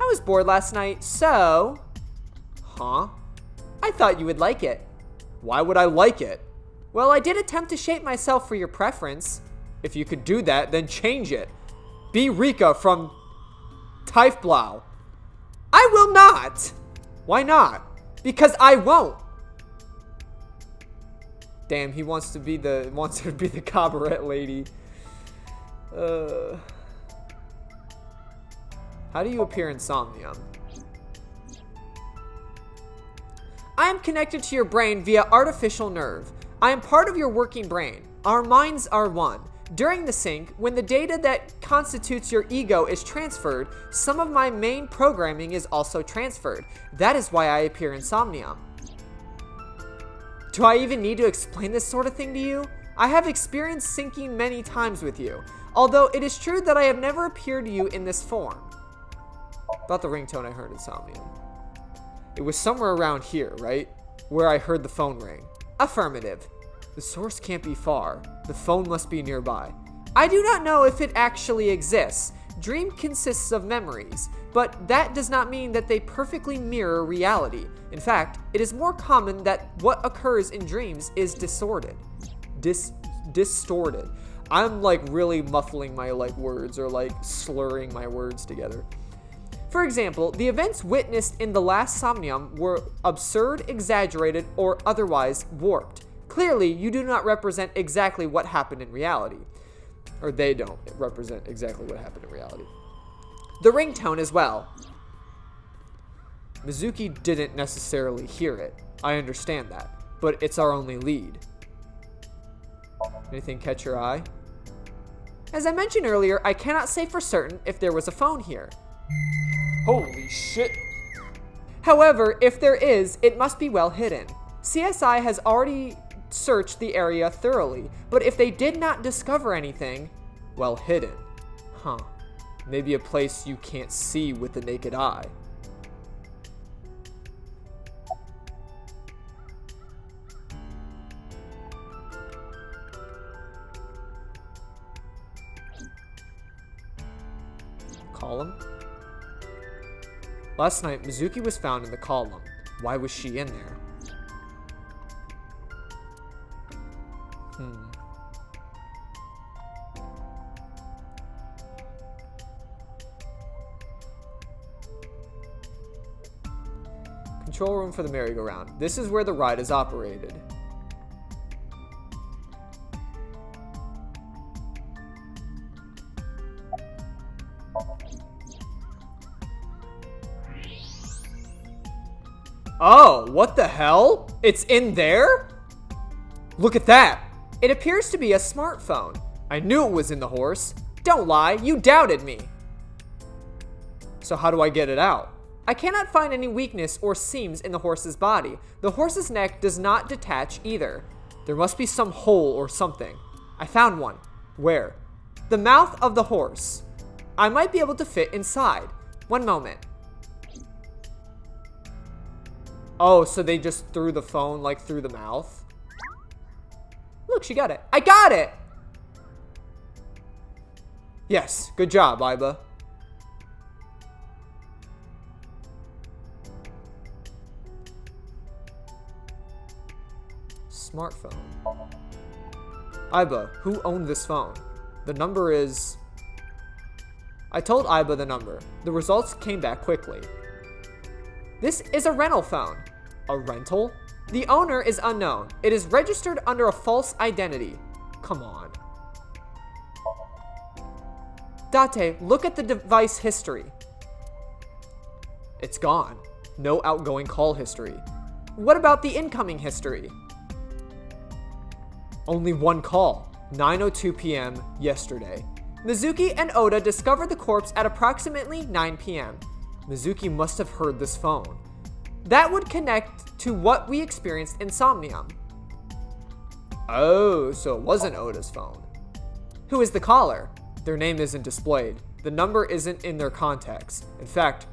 I was bored last night, so... Huh? I thought you would like it. Why would I like it? Well, I did attempt to shape myself for your preference. If you could do that, then change it. Be Rika from Typhblau. I will not! Why not? Because I won't. Damn, he wants her to be the cabaret lady. How do you appear in Somnium? I am connected to your brain via artificial nerve. I am part of your working brain. Our minds are one. During the sync, when the data that constitutes your ego is transferred, some of my main programming is also transferred. That is why I appear in Somnium. Do I even need to explain this sort of thing to you? I have experienced syncing many times with you, although it is true that I have never appeared to you in this form. About the ringtone I heard in Somnium. It was somewhere around here, right? Where I heard the phone ring. Affirmative. The source can't be far. The phone must be nearby. I do not know if it actually exists. Dream consists of memories, but that does not mean that they perfectly mirror reality. In fact, it is more common that what occurs in dreams is distorted. Distorted. I'm like really muffling my words or like slurring my words together. For example, the events witnessed in the last Somnium were absurd, exaggerated, or otherwise warped. Clearly, you do not represent exactly what happened in reality. Or they don't represent exactly what happened in reality. The ringtone as well. Mizuki didn't necessarily hear it. I understand that. But it's our only lead. Anything catch your eye? As I mentioned earlier, I cannot say for certain if there was a phone here. Holy shit. However, if there is, it must be well hidden. CSI has already searched the area thoroughly, but if they did not discover anything, well hidden. Huh. Maybe a place you can't see with the naked eye. Column? Last night, Mizuki was found in the column. Why was she in there? Control room for the merry-go-round. This is where the ride is operated. Oh, what the hell? It's in there? Look at that. It appears to be a smartphone. I knew it was in the horse. Don't lie, you doubted me. So how do I get it out? I cannot find any weakness or seams in the horse's body. The horse's neck does not detach either. There must be some hole or something. I found one. Where? The mouth of the horse. I might be able to fit inside. One moment. Oh, so they just threw the phone like through the mouth? Look, she got it. I got it! Yes, good job, Aiba. Smartphone. Aiba, who owned this phone? The number is... I told Aiba the number. The results came back quickly. This is a rental phone. A rental? The owner is unknown. It is registered under a false identity. Come on. Date, look at the device history. It's gone. No outgoing call history. What about the incoming history? Only one call. 9:02 p.m. yesterday. Mizuki and Oda discovered the corpse at approximately 9 p.m. Mizuki must have heard this phone. That would connect to what we experienced in Somnium. Oh, so it wasn't Oda's phone. Who is the caller? Their name isn't displayed. The number isn't in their contacts. In fact,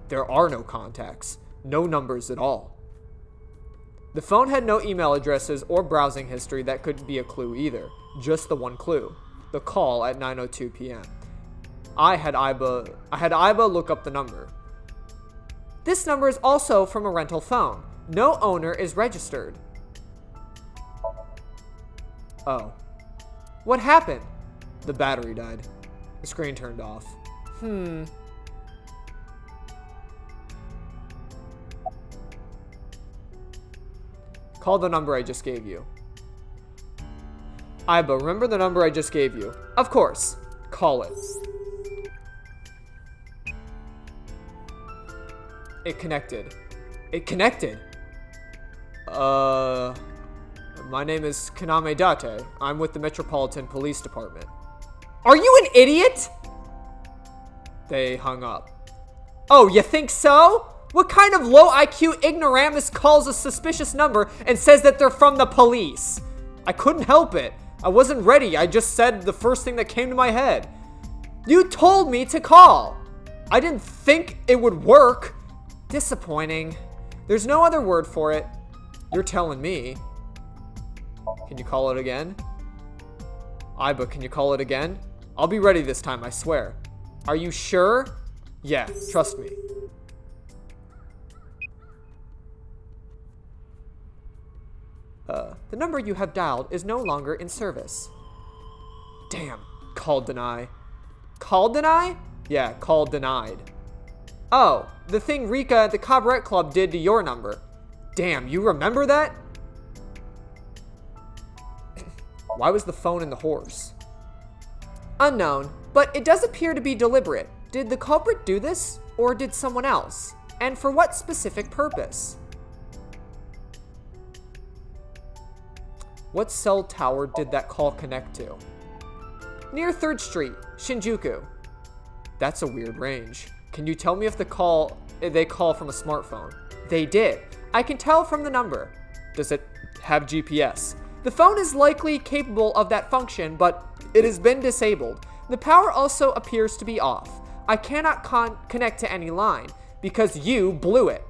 there are no contacts. No numbers at all. The phone had no email addresses or browsing history that could be a clue either. Just the one clue. The call at 9:02 p.m. I had Iba look up the number. This number is also from a rental phone. No owner is registered. Oh. What happened? The battery died. The screen turned off. Call the number I just gave you. Iba, remember the number I just gave you? Of course. Call it. It connected. It connected. My name is Kaname Date. I'm with the Metropolitan Police Department. Are you an idiot? They hung up. Oh, you think so? What kind of low IQ ignoramus calls a suspicious number and says that they're from the police? I couldn't help it. I wasn't ready. I just said the first thing that came to my head. You told me to call. I didn't think it would work. Disappointing. There's no other word for it. You're telling me. Can you call it again? Iba, can you call it again? I'll be ready this time, I swear. Are you sure? Yeah, trust me. The number you have dialed is no longer in service. Damn, call deny. Call deny? Yeah, call denied. Oh, the thing Rika at the Cabaret Club did to your number. Damn, you remember that? Why was the phone in the horse? Unknown, but it does appear to be deliberate. Did the culprit do this, or did someone else? And for what specific purpose? What cell tower did that call connect to? Near 3rd Street, Shinjuku. That's a weird range. Can you tell me if they call from a smartphone? They did. I can tell from the number. Does it have GPS? The phone is likely capable of that function, but it has been disabled. The power also appears to be off. I cannot connect to any line because you blew it.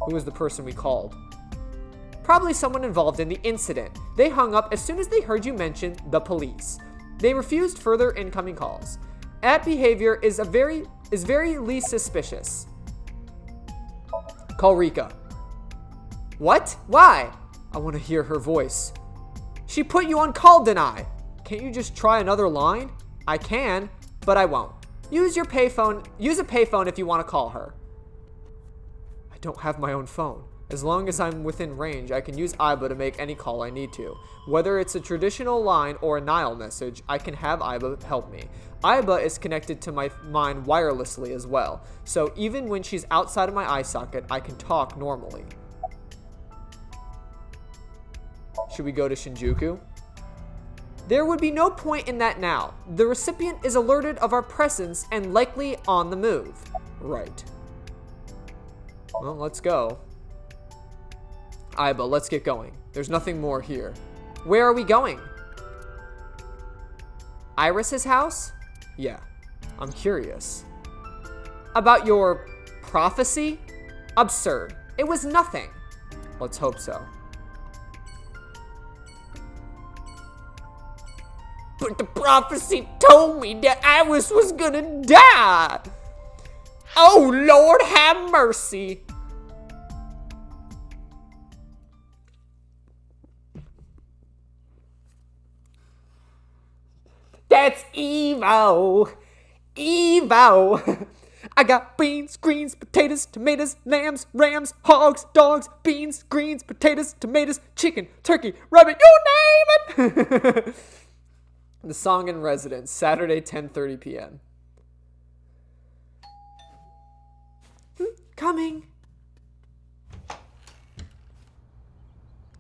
Who was the person we called? Probably someone involved in the incident. They hung up as soon as they heard you mention the police. They refused further incoming calls. That behavior is very least suspicious. Call Rika. What? Why? I want to hear her voice. She put you on call deny. Can't you just try another line? I can, but I won't. Use a payphone if you want to call her. I don't have my own phone. As long as I'm within range, I can use Iba to make any call I need to. Whether it's a traditional line or a Nile message, I can have Iba help me. Iba is connected to my mind wirelessly as well, so even when she's outside of my eye socket, I can talk normally. Should we go to Shinjuku? There would be no point in that now. The recipient is alerted of our presence and likely on the move. Right. Well, let's go. Iba, let's get going. There's nothing more here. Where are we going? Iris's house? Yeah, I'm curious. About your prophecy? Absurd. It was nothing. Let's hope so. But the prophecy told me that Iris was gonna die. Oh, Lord, have mercy. That's Evo. Evo. I got beans, greens, potatoes, tomatoes, lambs, rams, hogs, dogs, beans, greens, potatoes, tomatoes, chicken, turkey, rabbit, you name it! The Song in Residence, Saturday, 10:30 p.m. Coming.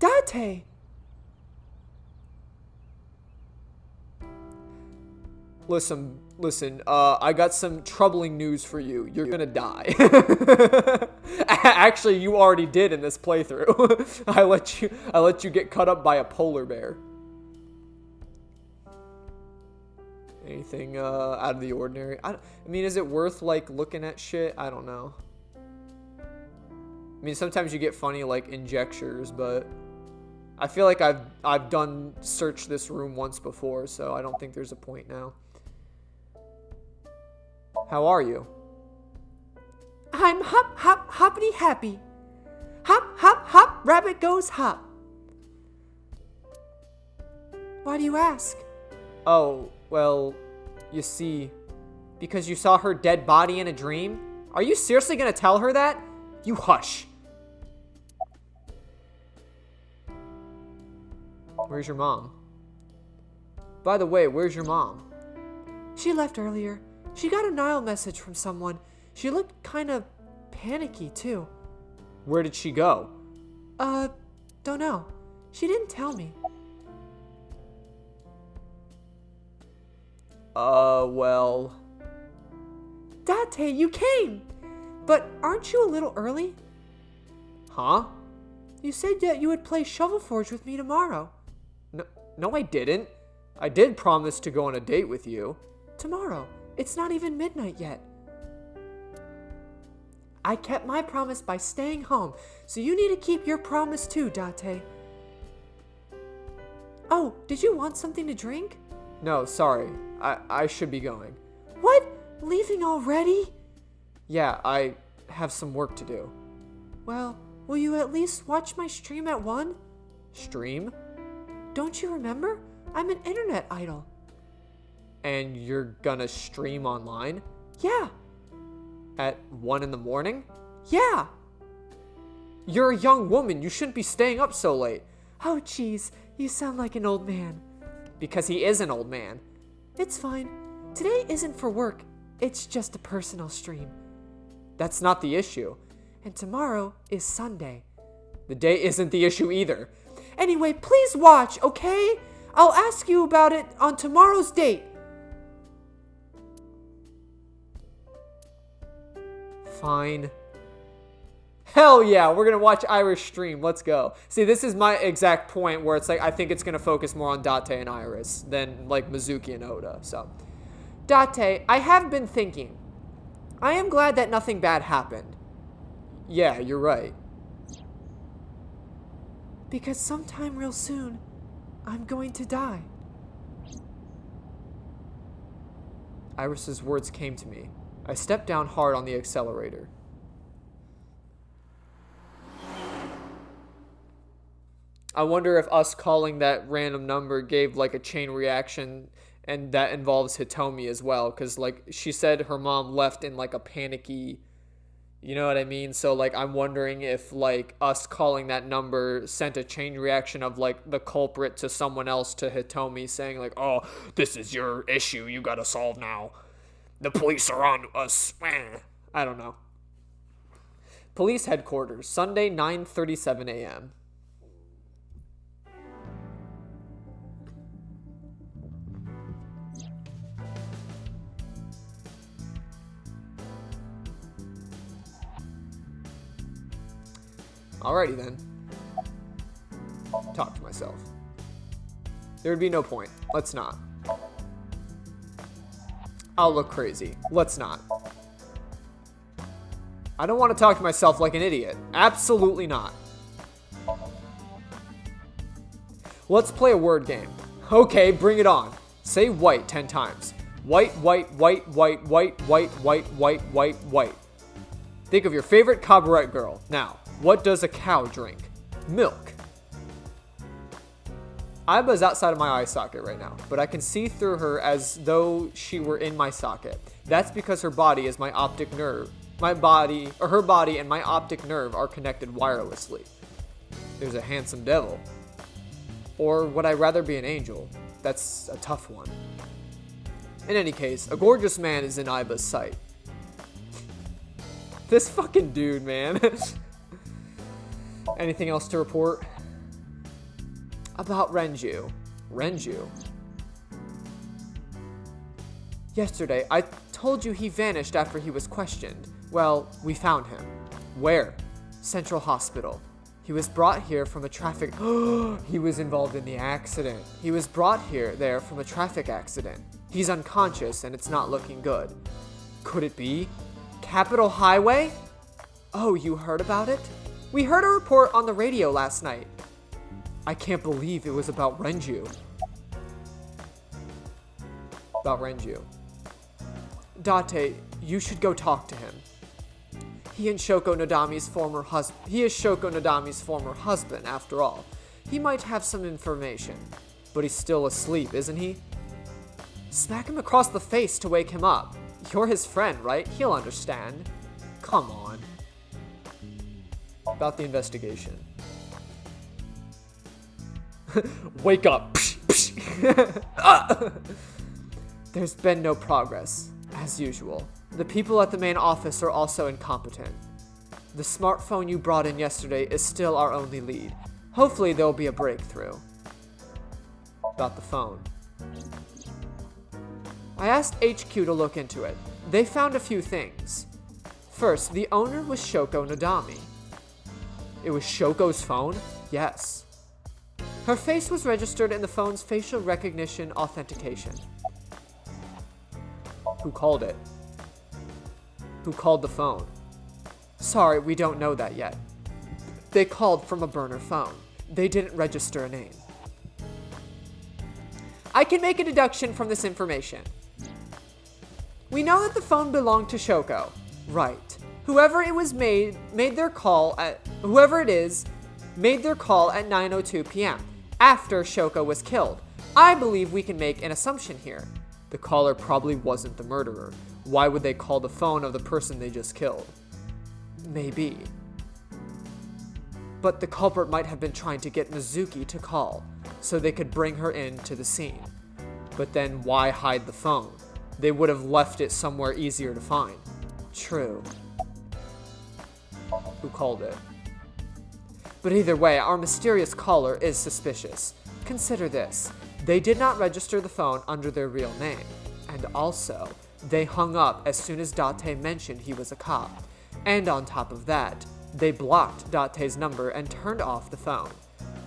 Date. Listen, I got some troubling news for you. You're gonna die. Actually, you already did in this playthrough. I let you get cut up by a polar bear. Anything out of the ordinary? I mean, is it worth like looking at shit? I don't know. I mean, sometimes you get funny like injectures, but I feel like I've done search this room once before, so I don't think there's a point now. How are you? I'm hoppity happy. Hop, rabbit goes hop. Why do you ask? Oh, well, you see, because you saw her dead body in a dream? Are you seriously gonna tell her that? You hush. Where's your mom? By the way, where's your mom? She left earlier. She got a Nile message from someone. She looked kind of panicky, too. Where did she go? Don't know. She didn't tell me. Well... Date, you came! But aren't you a little early? Huh? You said that you would play Shovel Forge with me tomorrow. No, I didn't. I did promise to go on a date with you. Tomorrow. It's not even midnight yet. I kept my promise by staying home, so you need to keep your promise too, Date. Oh, did you want something to drink? No, sorry. I should be going. What? Leaving already? Yeah, I have some work to do. Well, will you at least watch my stream at 1? Stream? Don't you remember? I'm an internet idol. And you're gonna stream online? Yeah. At 1 in the morning? Yeah. You're a young woman. You shouldn't be staying up so late. Oh, jeez. You sound like an old man. Because he is an old man. It's fine. Today isn't for work. It's just a personal stream. That's not the issue. And tomorrow is Sunday. The day isn't the issue either. Anyway, please watch, okay? I'll ask you about it on tomorrow's date. Fine. Hell yeah, we're gonna watch Iris stream. Let's go. See, this is my exact point where it's like, I think it's gonna focus more on Date and Iris than like Mizuki and Oda, so. Date, I have been thinking. I am glad that nothing bad happened. Yeah, you're right. Because sometime real soon, I'm going to die. Iris's words came to me. I stepped down hard on the accelerator. I wonder if us calling that random number gave like a chain reaction, and that involves Hitomi as well, because like she said her mom left in like a panicky, you know what I mean? So like I'm wondering if like us calling that number sent a chain reaction of like the culprit to someone else to Hitomi saying like, oh, this is your issue, you gotta solve now. The police are on us. I don't know. Police headquarters, Sunday, 9:37 a.m. Alrighty then. Talk to myself. There would be no point. Let's not. I'll look crazy. Let's not. I don't want to talk to myself like an idiot. Absolutely not. Let's play a word game. Okay, bring it on. Say white 10 times. White, white, white, white, white, white, white, white, white, white. Think of your favorite cabaret girl. Now, what does a cow drink? Milk. Aiba's outside of my eye socket right now, but I can see through her as though she were in my socket. That's because her body is my optic nerve. Her body and my optic nerve are connected wirelessly. There's a handsome devil. Or would I rather be an angel? That's a tough one. In any case, a gorgeous man is in Aiba's sight. This fucking dude, man. Anything else to report? About Renju. Renju? Yesterday, I told you he vanished after he was questioned. Well, we found him. Where? Central Hospital. He was brought here from a traffic... He was involved in the accident. He was brought there from a traffic accident. He's unconscious and it's not looking good. Could it be? Capitol Highway? Oh, you heard about it? We heard a report on the radio last night. I can't believe it was about Renju. About Renju. Date, you should go talk to him. He is Shoko Nodami's former husband, after all. He might have some information. But he's still asleep, isn't he? Smack him across the face to wake him up. You're his friend, right? He'll understand. Come on. About the investigation. Wake up. There's been no progress, as usual. The people at the main office are also incompetent. The smartphone you brought in yesterday is still our only lead. Hopefully there'll be a breakthrough. About the phone. I asked HQ to look into it. They found a few things. First, the owner was Shoko Nodami. It was Shoko's phone? Yes. Her face was registered in the phone's facial recognition authentication. Who called it? Who called the phone? Sorry, we don't know that yet. They called from a burner phone. They didn't register a name. I can make a deduction from this information. We know that the phone belonged to Shoko. Right. Whoever it is made their call at 9:02 p.m. after Shoko was killed. I believe we can make an assumption here. The caller probably wasn't the murderer. Why would they call the phone of the person they just killed? Maybe. But the culprit might have been trying to get Mizuki to call, so they could bring her into the scene. But then why hide the phone? They would have left it somewhere easier to find. True. Who called it? But either way, our mysterious caller is suspicious. Consider this. They did not register the phone under their real name. And also, they hung up as soon as Date mentioned he was a cop. And on top of that, they blocked Date's number and turned off the phone.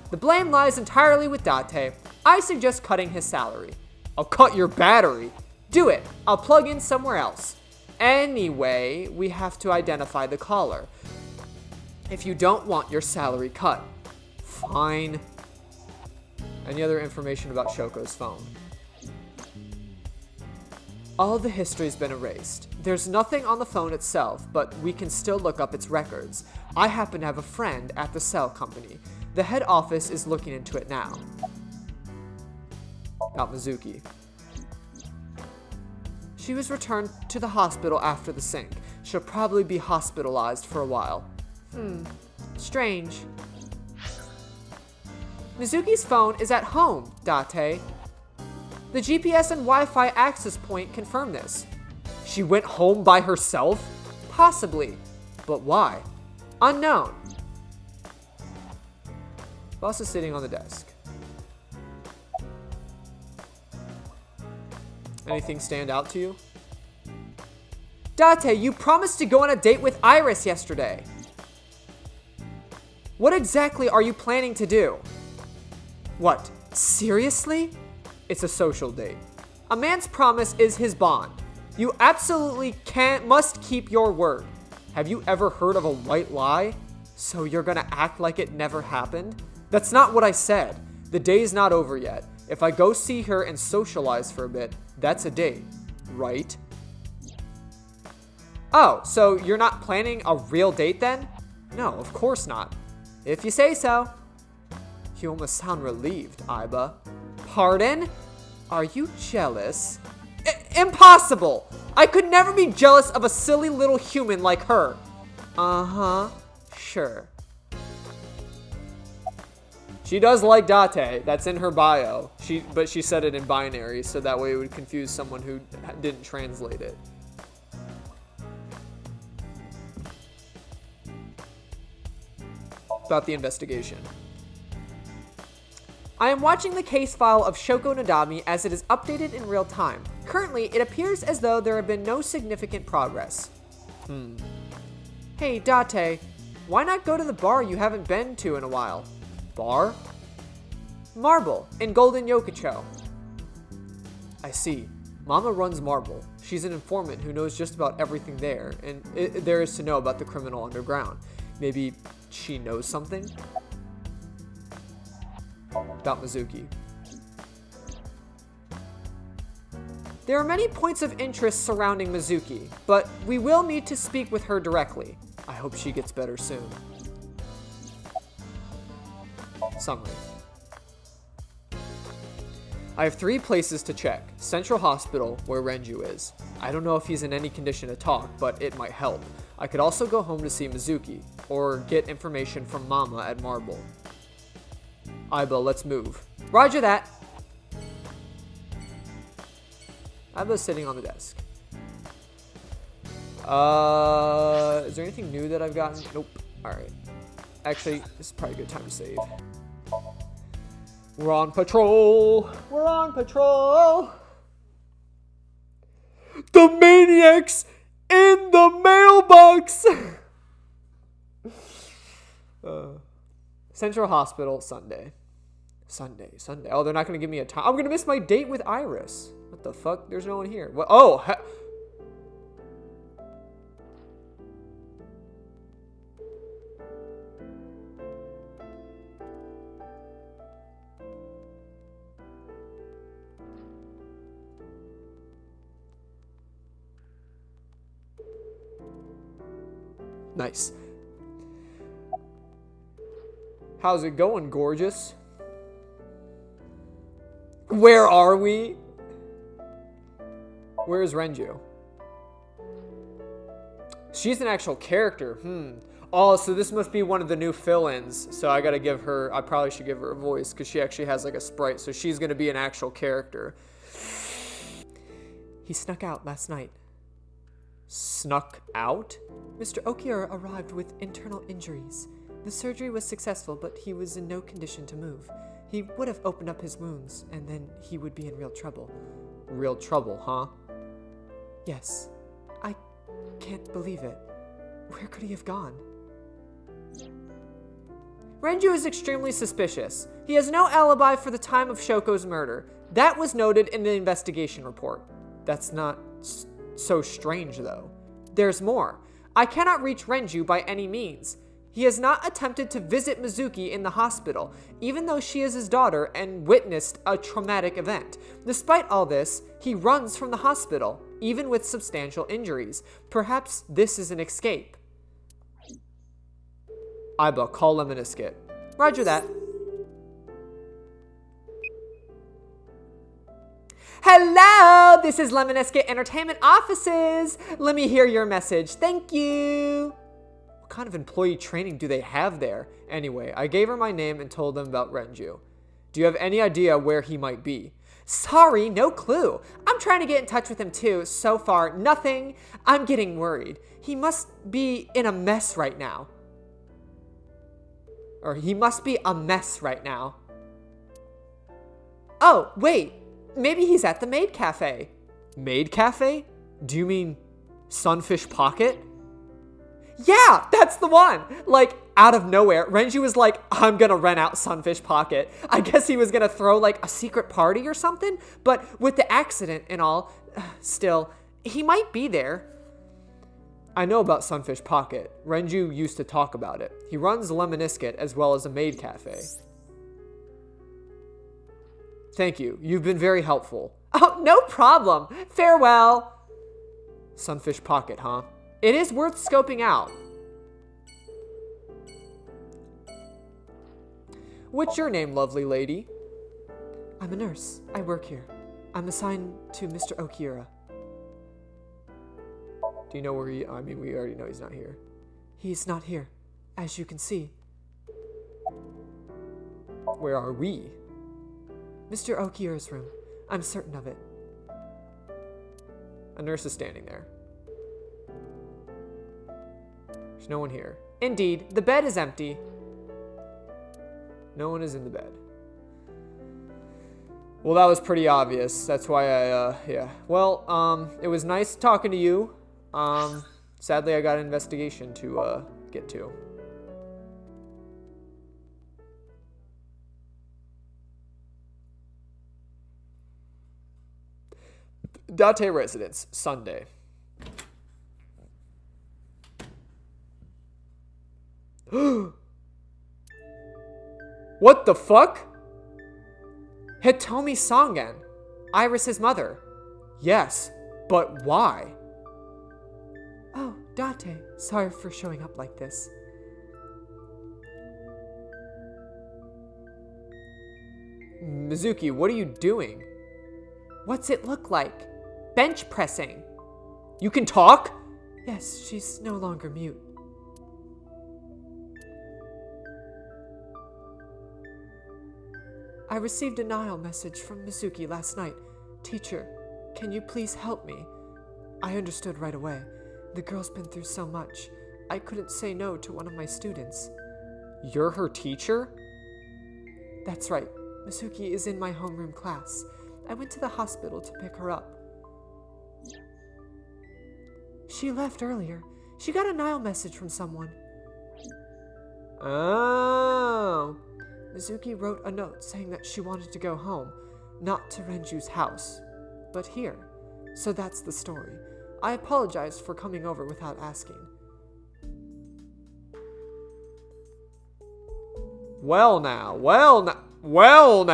The blame lies entirely with Date. I suggest cutting his salary. I'll cut your battery. Do it. I'll plug in somewhere else. Anyway, we have to identify the caller. If you don't want your salary cut, fine. Any other information about Shoko's phone? All the history's been erased. There's nothing on the phone itself, but we can still look up its records. I happen to have a friend at the cell company. The head office is looking into it now. About Mizuki. She was returned to the hospital after the sync. She'll probably be hospitalized for a while. Strange. Mizuki's phone is at home, Date. The GPS and Wi-Fi access point confirm this. She went home by herself? Possibly. But why? Unknown. Boss is sitting on the desk. Anything stand out to you? Date, you promised to go on a date with Iris yesterday. What exactly are you planning to do? What, seriously? It's a social date. A man's promise is his bond. You absolutely must keep your word. Have you ever heard of a white lie? So you're gonna act like it never happened? That's not what I said. The day's not over yet. If I go see her and socialize for a bit, that's a date, right? Oh, so you're not planning a real date then? No, of course not. If you say so. You almost sound relieved, Aiba. Pardon? Are you jealous? Impossible! I could never be jealous of a silly little human like her. Uh-huh. Sure. She does like Date. That's in her bio. But she said it in binary, so that way it would confuse someone who didn't translate it. About the investigation. I am watching the case file of Shoko Nadami as it is updated in real time. Currently, it appears as though there have been no significant progress. Hey, Date, why not go to the bar you haven't been to in a while? Bar? Marble, in Golden Yokocho. I see. Mama runs Marble. She's an informant who knows just about everything there, and there is to know about the criminal underground. Maybe she knows something? About Mizuki. There are many points of interest surrounding Mizuki, but we will need to speak with her directly. I hope she gets better soon. Summary. I have 3 places to check. Central Hospital, where Renju is. I don't know if he's in any condition to talk, but it might help. I could also go home to see Mizuki, or get information from Mama at Marble. Aiba, let's move. Roger that. Aiba's sitting on the desk. Is there anything new that I've gotten? Nope. Alright. Actually, this is probably a good time to save. We're on patrol. We're on patrol. The maniac's in the mailbox. Central Hospital, Sunday. Sunday. Oh, they're not going to give me a time. I'm going to miss my date with Iris. What the fuck? There's no one here. What? Oh, nice. How's it going, gorgeous? Where are we? Where's Renju? She's an actual character. Oh, so this must be one of the new fill-ins. So I gotta give her, I probably should give her a voice because she actually has like a sprite. So she's gonna be an actual character. He snuck out last night. Snuck out? Mr. Okiura arrived with internal injuries. The surgery was successful, but he was in no condition to move. He would have opened up his wounds, and then he would be in real trouble. Real trouble, huh? Yes. I can't believe it. Where could he have gone? Renju is extremely suspicious. He has no alibi for the time of Shoko's murder. That was noted in the investigation report. That's not so strange, though. There's more. I cannot reach Renju by any means. He has not attempted to visit Mizuki in the hospital, even though she is his daughter and witnessed a traumatic event. Despite all this, he runs from the hospital, even with substantial injuries. Perhaps this is an escape. Aiba, call Lemoniskit. Roger that. Hello, this is Lemoniskit Entertainment Offices. Let me hear your message. Thank you. What kind of employee training do they have there? Anyway, I gave her my name and told them about Renju. Do you have any idea where he might be? Sorry, no clue. I'm trying to get in touch with him too. So far, nothing. I'm getting worried. He must be in a mess right now. Or he must be a mess right now. Oh, wait. Maybe he's at the Maid Cafe. Maid Cafe? Do you mean Sunfish Pocket? Yeah, that's the one. Like, out of nowhere, Renju was like, I'm gonna rent out Sunfish Pocket. I guess he was gonna throw like a secret party or something, but with the accident and all, still, he might be there. I know about Sunfish Pocket. Renju used to talk about it. He runs Lemoniskit as well as a Maid Cafe. Thank you. You've been very helpful. Oh, no problem. Farewell. Sunfish Pocket, huh? It is worth scoping out. What's your name, lovely lady? I'm a nurse. I work here. I'm assigned to Mr. Okiura. Do you know where he... I mean, we already know he's not here. He's not here, as you can see. Where are we? Mr. Okiura's room. I'm certain of it. A nurse is standing there. There's no one here. Indeed, the bed is empty. No one is in the bed. Well, that was pretty obvious. That's why yeah. Well, it was nice talking to you. Sadly, I got an investigation to, get to. Date residence, Sunday. What the fuck? Hitomi Sangen, Iris's mother. Yes, but why? Oh, Date. Sorry for showing up like this. Mizuki, what are you doing? What's it look like? Bench pressing. You can talk? Yes, she's no longer mute. I received a Nile message from Mizuki last night. Teacher, can you please help me? I understood right away. The girl's been through so much. I couldn't say no to one of my students. You're her teacher? That's right. Mizuki is in my homeroom class. I went to the hospital to pick her up. She left earlier. She got a Nile message from someone. Oh. Mizuki wrote a note saying that she wanted to go home, not to Renju's house, but here. So that's the story. I apologize for coming over without asking. Well now. Well now. Well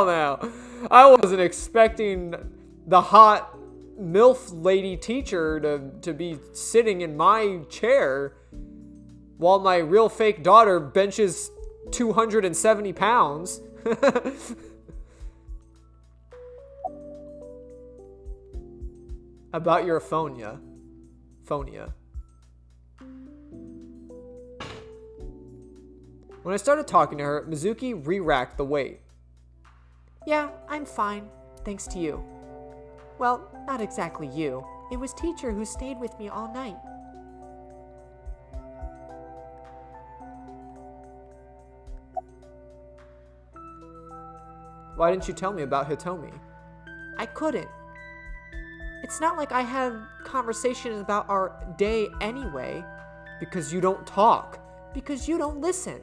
now. I wasn't expecting the hot MILF lady teacher to be sitting in my chair while my real fake daughter benches 270 pounds. About your phonia. When I started talking to her, Mizuki re-racked the weight. Yeah, I'm fine, thanks to you. Well, not exactly you. It was teacher who stayed with me all night. Why didn't you tell me about Hitomi? I couldn't. It's not like I had conversations about our day anyway. Because you don't talk. Because you don't listen.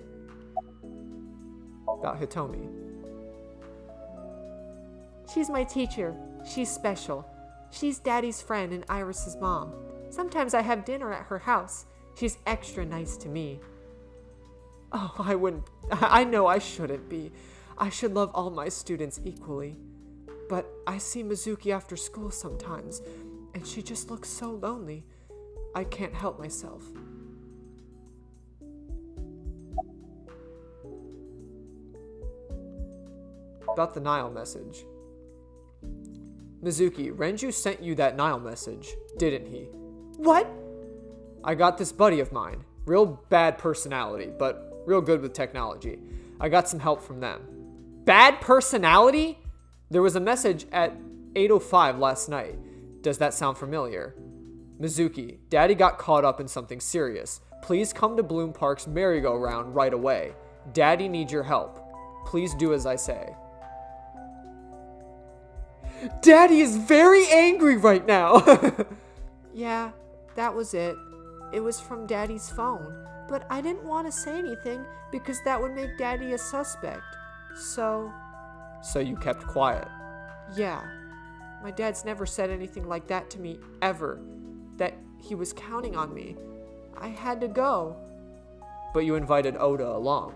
About Hitomi. She's my teacher. She's special. She's Daddy's friend and Iris's mom. Sometimes I have dinner at her house. She's extra nice to me. Oh, I know I shouldn't be. I should love all my students equally. But I see Mizuki after school sometimes, and she just looks so lonely. I can't help myself. About the Nile message. Mizuki, Renju sent you that Nile message, didn't he? What? I got this buddy of mine. Real bad personality, but real good with technology. I got some help from them. Bad personality? There was a message at 8:05 last night. Does that sound familiar? Mizuki, Daddy got caught up in something serious. Please come to Bloom Park's merry-go-round right away. Daddy needs your help. Please do as I say. Daddy is very angry right now. Yeah, that was it. It was from Daddy's phone, but I didn't want to say anything because that would make Daddy a suspect. So you kept quiet. Yeah. My dad's never said anything like that to me, ever. That he was counting on me. I had to go. But you invited Oda along.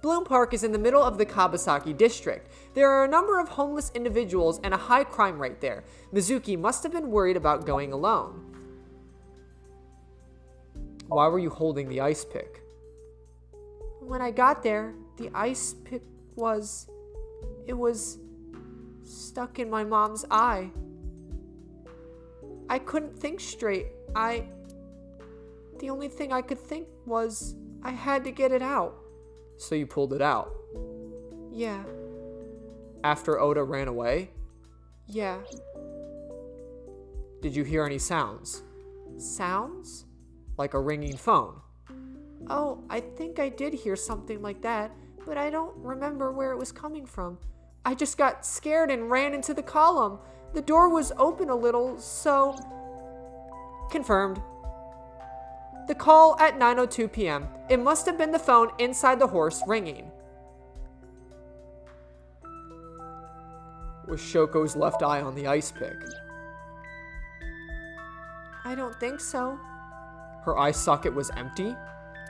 Bloom Park is in the middle of the Kabasaki district. There are a number of homeless individuals and a high crime rate there. Mizuki must have been worried about going alone. Why were you holding the ice pick? When I got there, the ice pick was stuck in my mom's eye. I couldn't think straight. The only thing I could think was I had to get it out. So you pulled it out? Yeah. After Oda ran away? Yeah. Did you hear any sounds? Sounds? Like a ringing phone? Oh, I think I did hear something like that, but I don't remember where it was coming from. I just got scared and ran into the column. The door was open a little, so... Confirmed. The call at 9:02 p.m. It must have been the phone inside the horse ringing. Was Shoko's left eye on the ice pick? I don't think so. Her eye socket was empty?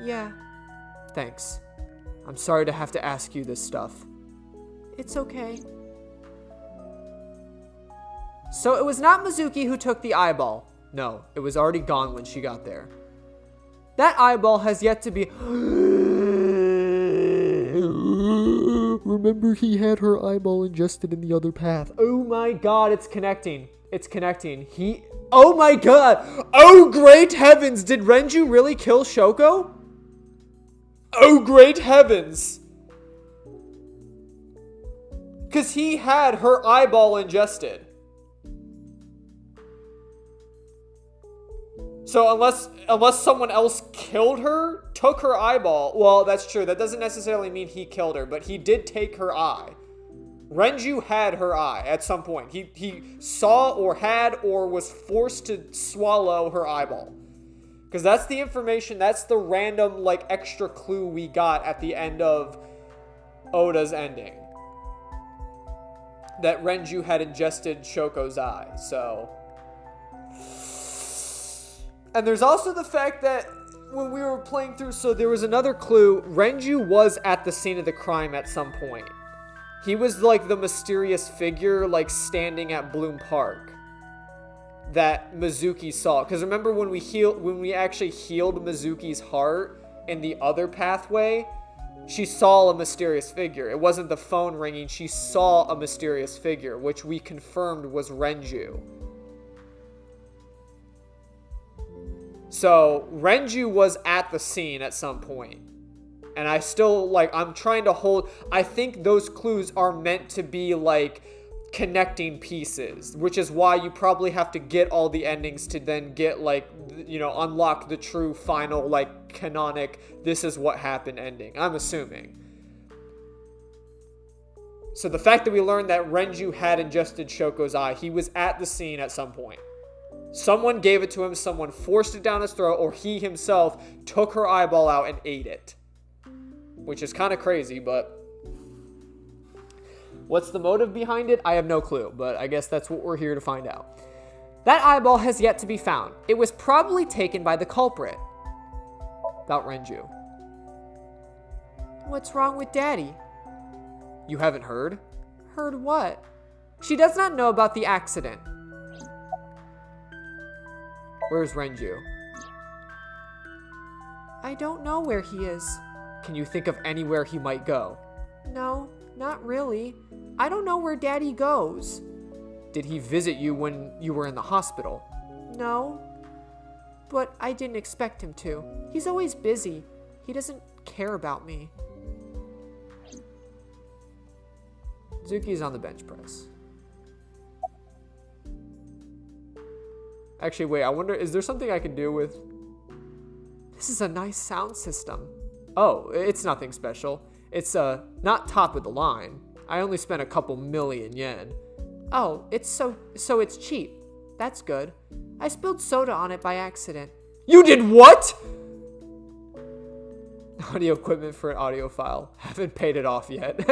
Yeah, Thanks. I'm sorry to have to ask you this stuff. it's okay. So it was not Mizuki who took the eyeball. No, it was already gone when she got there. That eyeball has yet to be... Remember, he had her eyeball ingested in the other path. Oh my god, it's connecting. It's connecting. Oh my god! Oh great heavens! Did Renju really kill Shoko? Oh great heavens! Because he had her eyeball ingested. So unless someone else killed her, took her eyeball, well, that's true. That doesn't necessarily mean he killed her, but he did take her eye. Renju had her eye at some point. He saw or had or was forced to swallow her eyeball. Because that's the information, that's the random, like, extra clue we got at the end of Oda's ending. That Renju had ingested Shoko's eye, so... And there's also the fact that when we were playing through, so there was another clue. Renju was at the scene of the crime at some point. He was like the mysterious figure, like standing at Bloom Park that Mizuki saw. Because remember when we actually healed Mizuki's heart in the other pathway, she saw a mysterious figure. It wasn't the phone ringing. She saw a mysterious figure, which we confirmed was Renju. So, Renju was at the scene at some point. And I still, I'm trying to hold... I think those clues are meant to be, connecting pieces. Which is why you probably have to get all the endings to then get, unlock the true final, canonic, this is what happened ending. I'm assuming. So, the fact that we learned that Renju had ingested Shoko's eye, he was at the scene at some point. Someone gave it to him, someone forced it down his throat, or he himself took her eyeball out and ate it. Which is kind of crazy, but... What's the motive behind it? I have no clue, but I guess that's what we're here to find out. That eyeball has yet to be found. It was probably taken by the culprit. About Renju. What's wrong with Daddy? You haven't heard? Heard what? She does not know about the accident. Where's Renju? I don't know where he is. Can you think of anywhere he might go? No, not really. I don't know where Daddy goes. Did he visit you when you were in the hospital? No, but I didn't expect him to. He's always busy. He doesn't care about me. Zuki's on the bench press. Actually, wait, I wonder, is there something I can do with... This is a nice sound system. Oh, it's nothing special. It's, not top of the line. I only spent a couple million yen. Oh, so it's cheap. That's good. I spilled soda on it by accident. You did what? Audio equipment for an audio file. Haven't paid it off yet.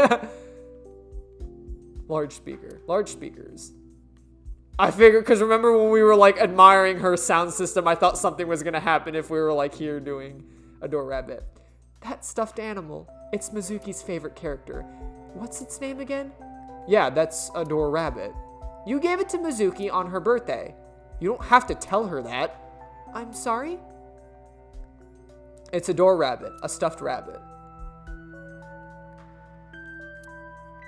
Large speakers. I figured, because remember when we were, admiring her sound system, I thought something was going to happen if we were, here doing Adore Rabbit. That stuffed animal. It's Mizuki's favorite character. What's its name again? Yeah, that's Adore Rabbit. You gave it to Mizuki on her birthday. You don't have to tell her that. I'm sorry? It's Adore Rabbit, a stuffed rabbit.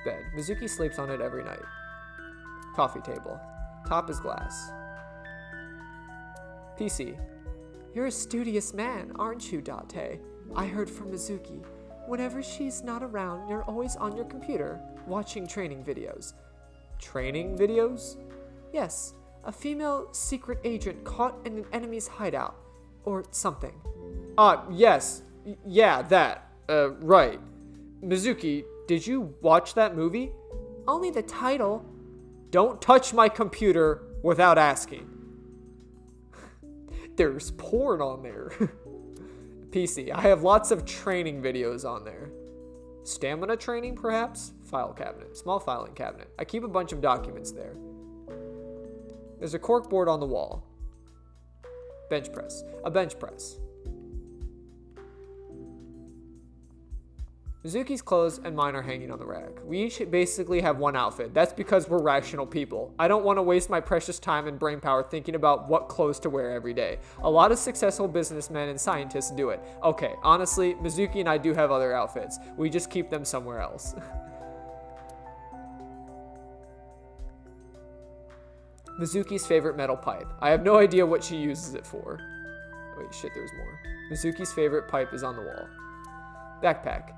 Bed. Mizuki sleeps on it every night. Coffee table. Top is glass. PC. You're a studious man, aren't you, Date? I heard from Mizuki. Whenever she's not around, you're always on your computer, watching training videos. Training videos? Yes, a female secret agent caught in an enemy's hideout. Or something. Yes. Yeah, that. Right. Mizuki, did you watch that movie? Only the title. Don't touch my computer without asking. There's porn on there. PC, I have lots of training videos on there. Stamina training, perhaps? File cabinet. Small filing cabinet. I keep a bunch of documents there. There's a corkboard on the wall. Bench press. A bench press. Mizuki's clothes and mine are hanging on the rack. We each basically have one outfit. That's because we're rational people. I don't want to waste my precious time and brain power thinking about what clothes to wear every day. A lot of successful businessmen and scientists do it. Okay, honestly, Mizuki and I do have other outfits. We just keep them somewhere else. Mizuki's favorite metal pipe. I have no idea what she uses it for. Wait, shit, there's more. Mizuki's favorite pipe is on the wall. Backpack.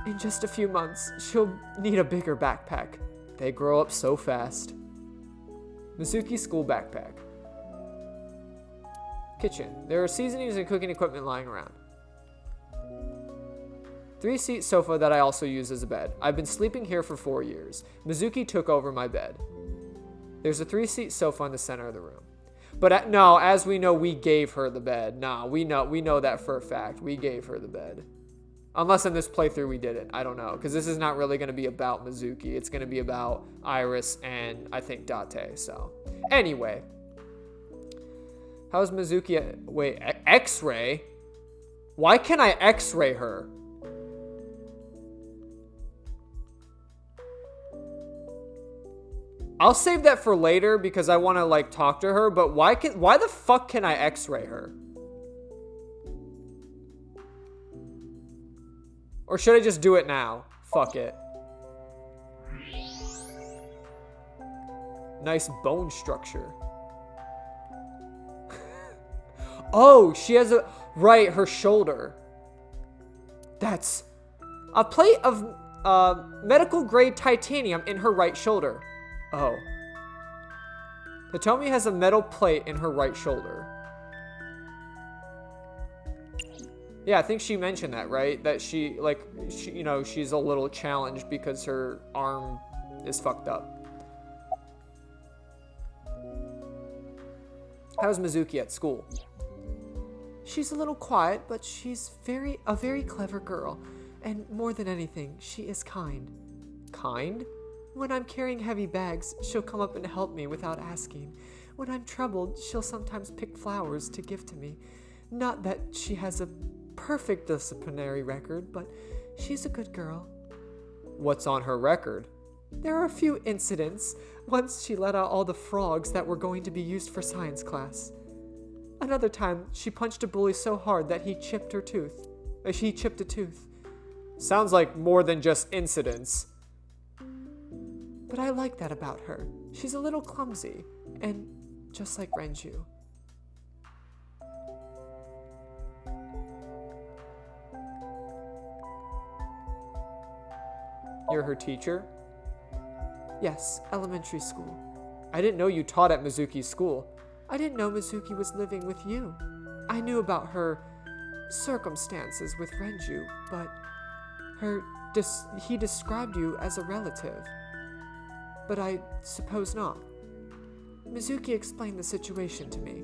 In just a few months, she'll need a bigger backpack. They grow up so fast. Mizuki's school backpack. Kitchen. There are seasonings and cooking equipment lying around. 3-seat sofa that I also use as a bed. I've been sleeping here for 4 years. Mizuki took over my bed. There's a 3-seat sofa in the center of the room. But no, as we know, we gave her the bed. Nah, we know that for a fact. We gave her the bed. Unless in this playthrough we didn't. I don't know. Because this is not really going to be about Mizuki. It's going to be about Iris and, I think, Date. So, anyway. How's Mizuki? Wait, X-ray? Why can't I X-ray her? I'll save that for later because I want to, like, talk to her. But why the fuck can I X-ray her? Or should I just do it now? Fuck it. Nice bone structure. Oh, she has a... Right, her shoulder. That's... A plate of medical grade titanium in her right shoulder. Oh. Hitomi has a metal plate in her right shoulder. Yeah, I think she mentioned that, right? That she, you know, she's a little challenged because her arm is fucked up. How's Mizuki at school? She's a little quiet, but she's a very clever girl. And more than anything, she is kind. Kind? When I'm carrying heavy bags, she'll come up and help me without asking. When I'm troubled, she'll sometimes pick flowers to give to me. Not that she has a perfect disciplinary record, but she's a good girl. What's on her record? There are a few incidents. Once she let out all the frogs that were going to be used for science class. Another time, she punched a bully so hard that he chipped a tooth. Sounds like more than just incidents. But I like that about her. She's a little clumsy, and just like Renju. You're her teacher? Yes, elementary school. I didn't know you taught at Mizuki's school. I didn't know Mizuki was living with you. I knew about her circumstances with Renju, but he described you as a relative. But I suppose not. Mizuki explained the situation to me.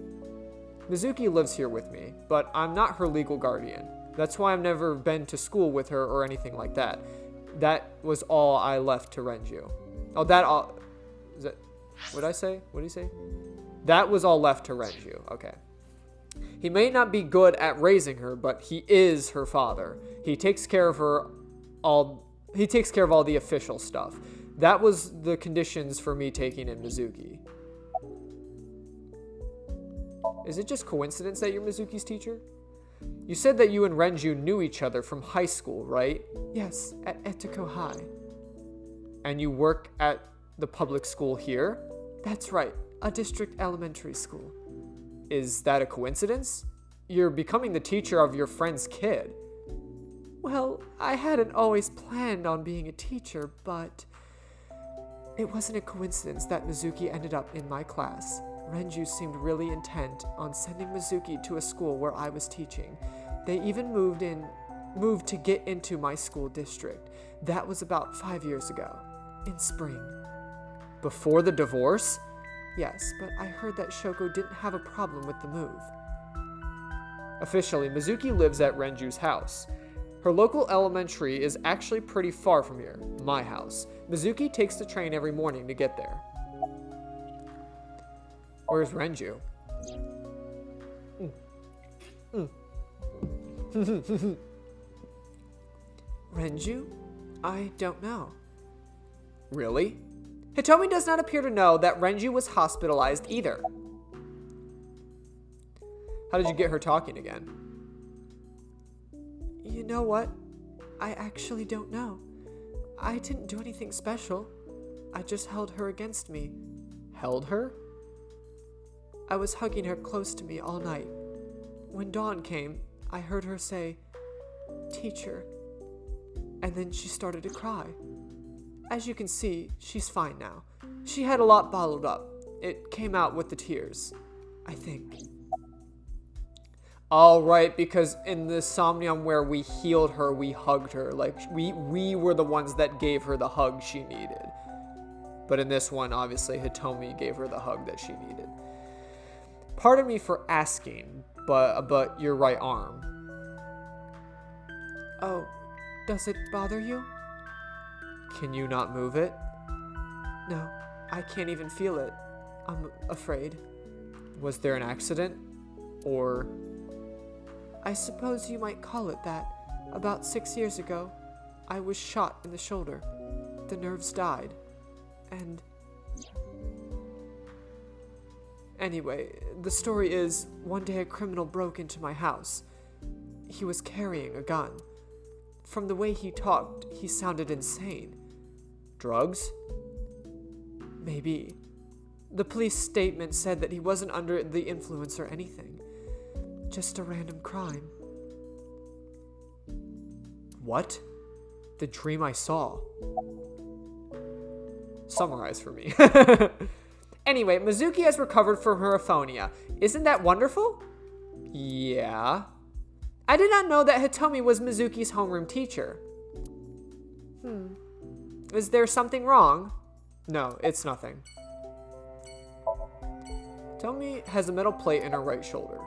Mizuki lives here with me, but I'm not her legal guardian. That's why I've never been to school with her or anything like that. That was all I left to Renju. Oh, that all... Is that... What'd I say? What did he say? That was all left to Renju. Okay. He may not be good at raising her, but he is her father. He takes care of her all... He takes care of all the official stuff. That was the conditions for me taking in Mizuki. Is it just coincidence that you're Mizuki's teacher? You said that you and Renju knew each other from high school, right? Yes, at Etiko High. And you work at the public school here? That's right, a district elementary school. Is that a coincidence? You're becoming the teacher of your friend's kid. Well, I hadn't always planned on being a teacher, but it wasn't a coincidence that Mizuki ended up in my class. Renju seemed really intent on sending Mizuki to a school where I was teaching. They even moved to get into my school district. That was about 5 years ago, in spring. Before the divorce? Yes, but I heard that Shoko didn't have a problem with the move. Officially, Mizuki lives at Renju's house. Her local elementary is actually pretty far from here, my house. Mizuki takes the train every morning to get there. Where's Renju? Renju? I don't know. Really? Hitomi does not appear to know that Renju was hospitalized either. How did you get her talking again? You know what? I actually don't know. I didn't do anything special. I just held her against me. Held her? I was hugging her close to me all night. When dawn came, I heard her say, "Teacher." And then she started to cry. As you can see, she's fine now. She had a lot bottled up. It came out with the tears, I think. All right, because in the Somnium where we healed her, we hugged her. Like, we were the ones that gave her the hug she needed. But in this one, obviously, Hitomi gave her the hug that she needed. Pardon me for asking, but your right arm. Oh, does it bother you? Can you not move it? No, I can't even feel it. I'm afraid. Was there an accident? Or... I suppose you might call it that. About 6 years ago, I was shot in the shoulder. The nerves died. And... Anyway, the story is, one day a criminal broke into my house. He was carrying a gun. From the way he talked, he sounded insane. Drugs? Maybe. The police statement said that he wasn't under the influence or anything. Just a random crime. What? The dream I saw. Summarize for me. Anyway, Mizuki has recovered from her aphonia. Isn't that wonderful? Yeah. I did not know that Hitomi was Mizuki's homeroom teacher. Is there something wrong? No, it's nothing. Hitomi has a metal plate in her right shoulder.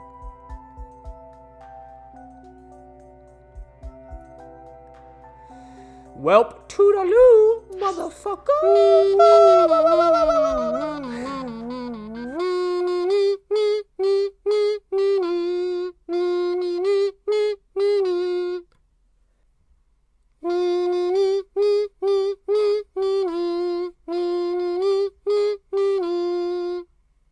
Welp, toodaloo, motherfucker!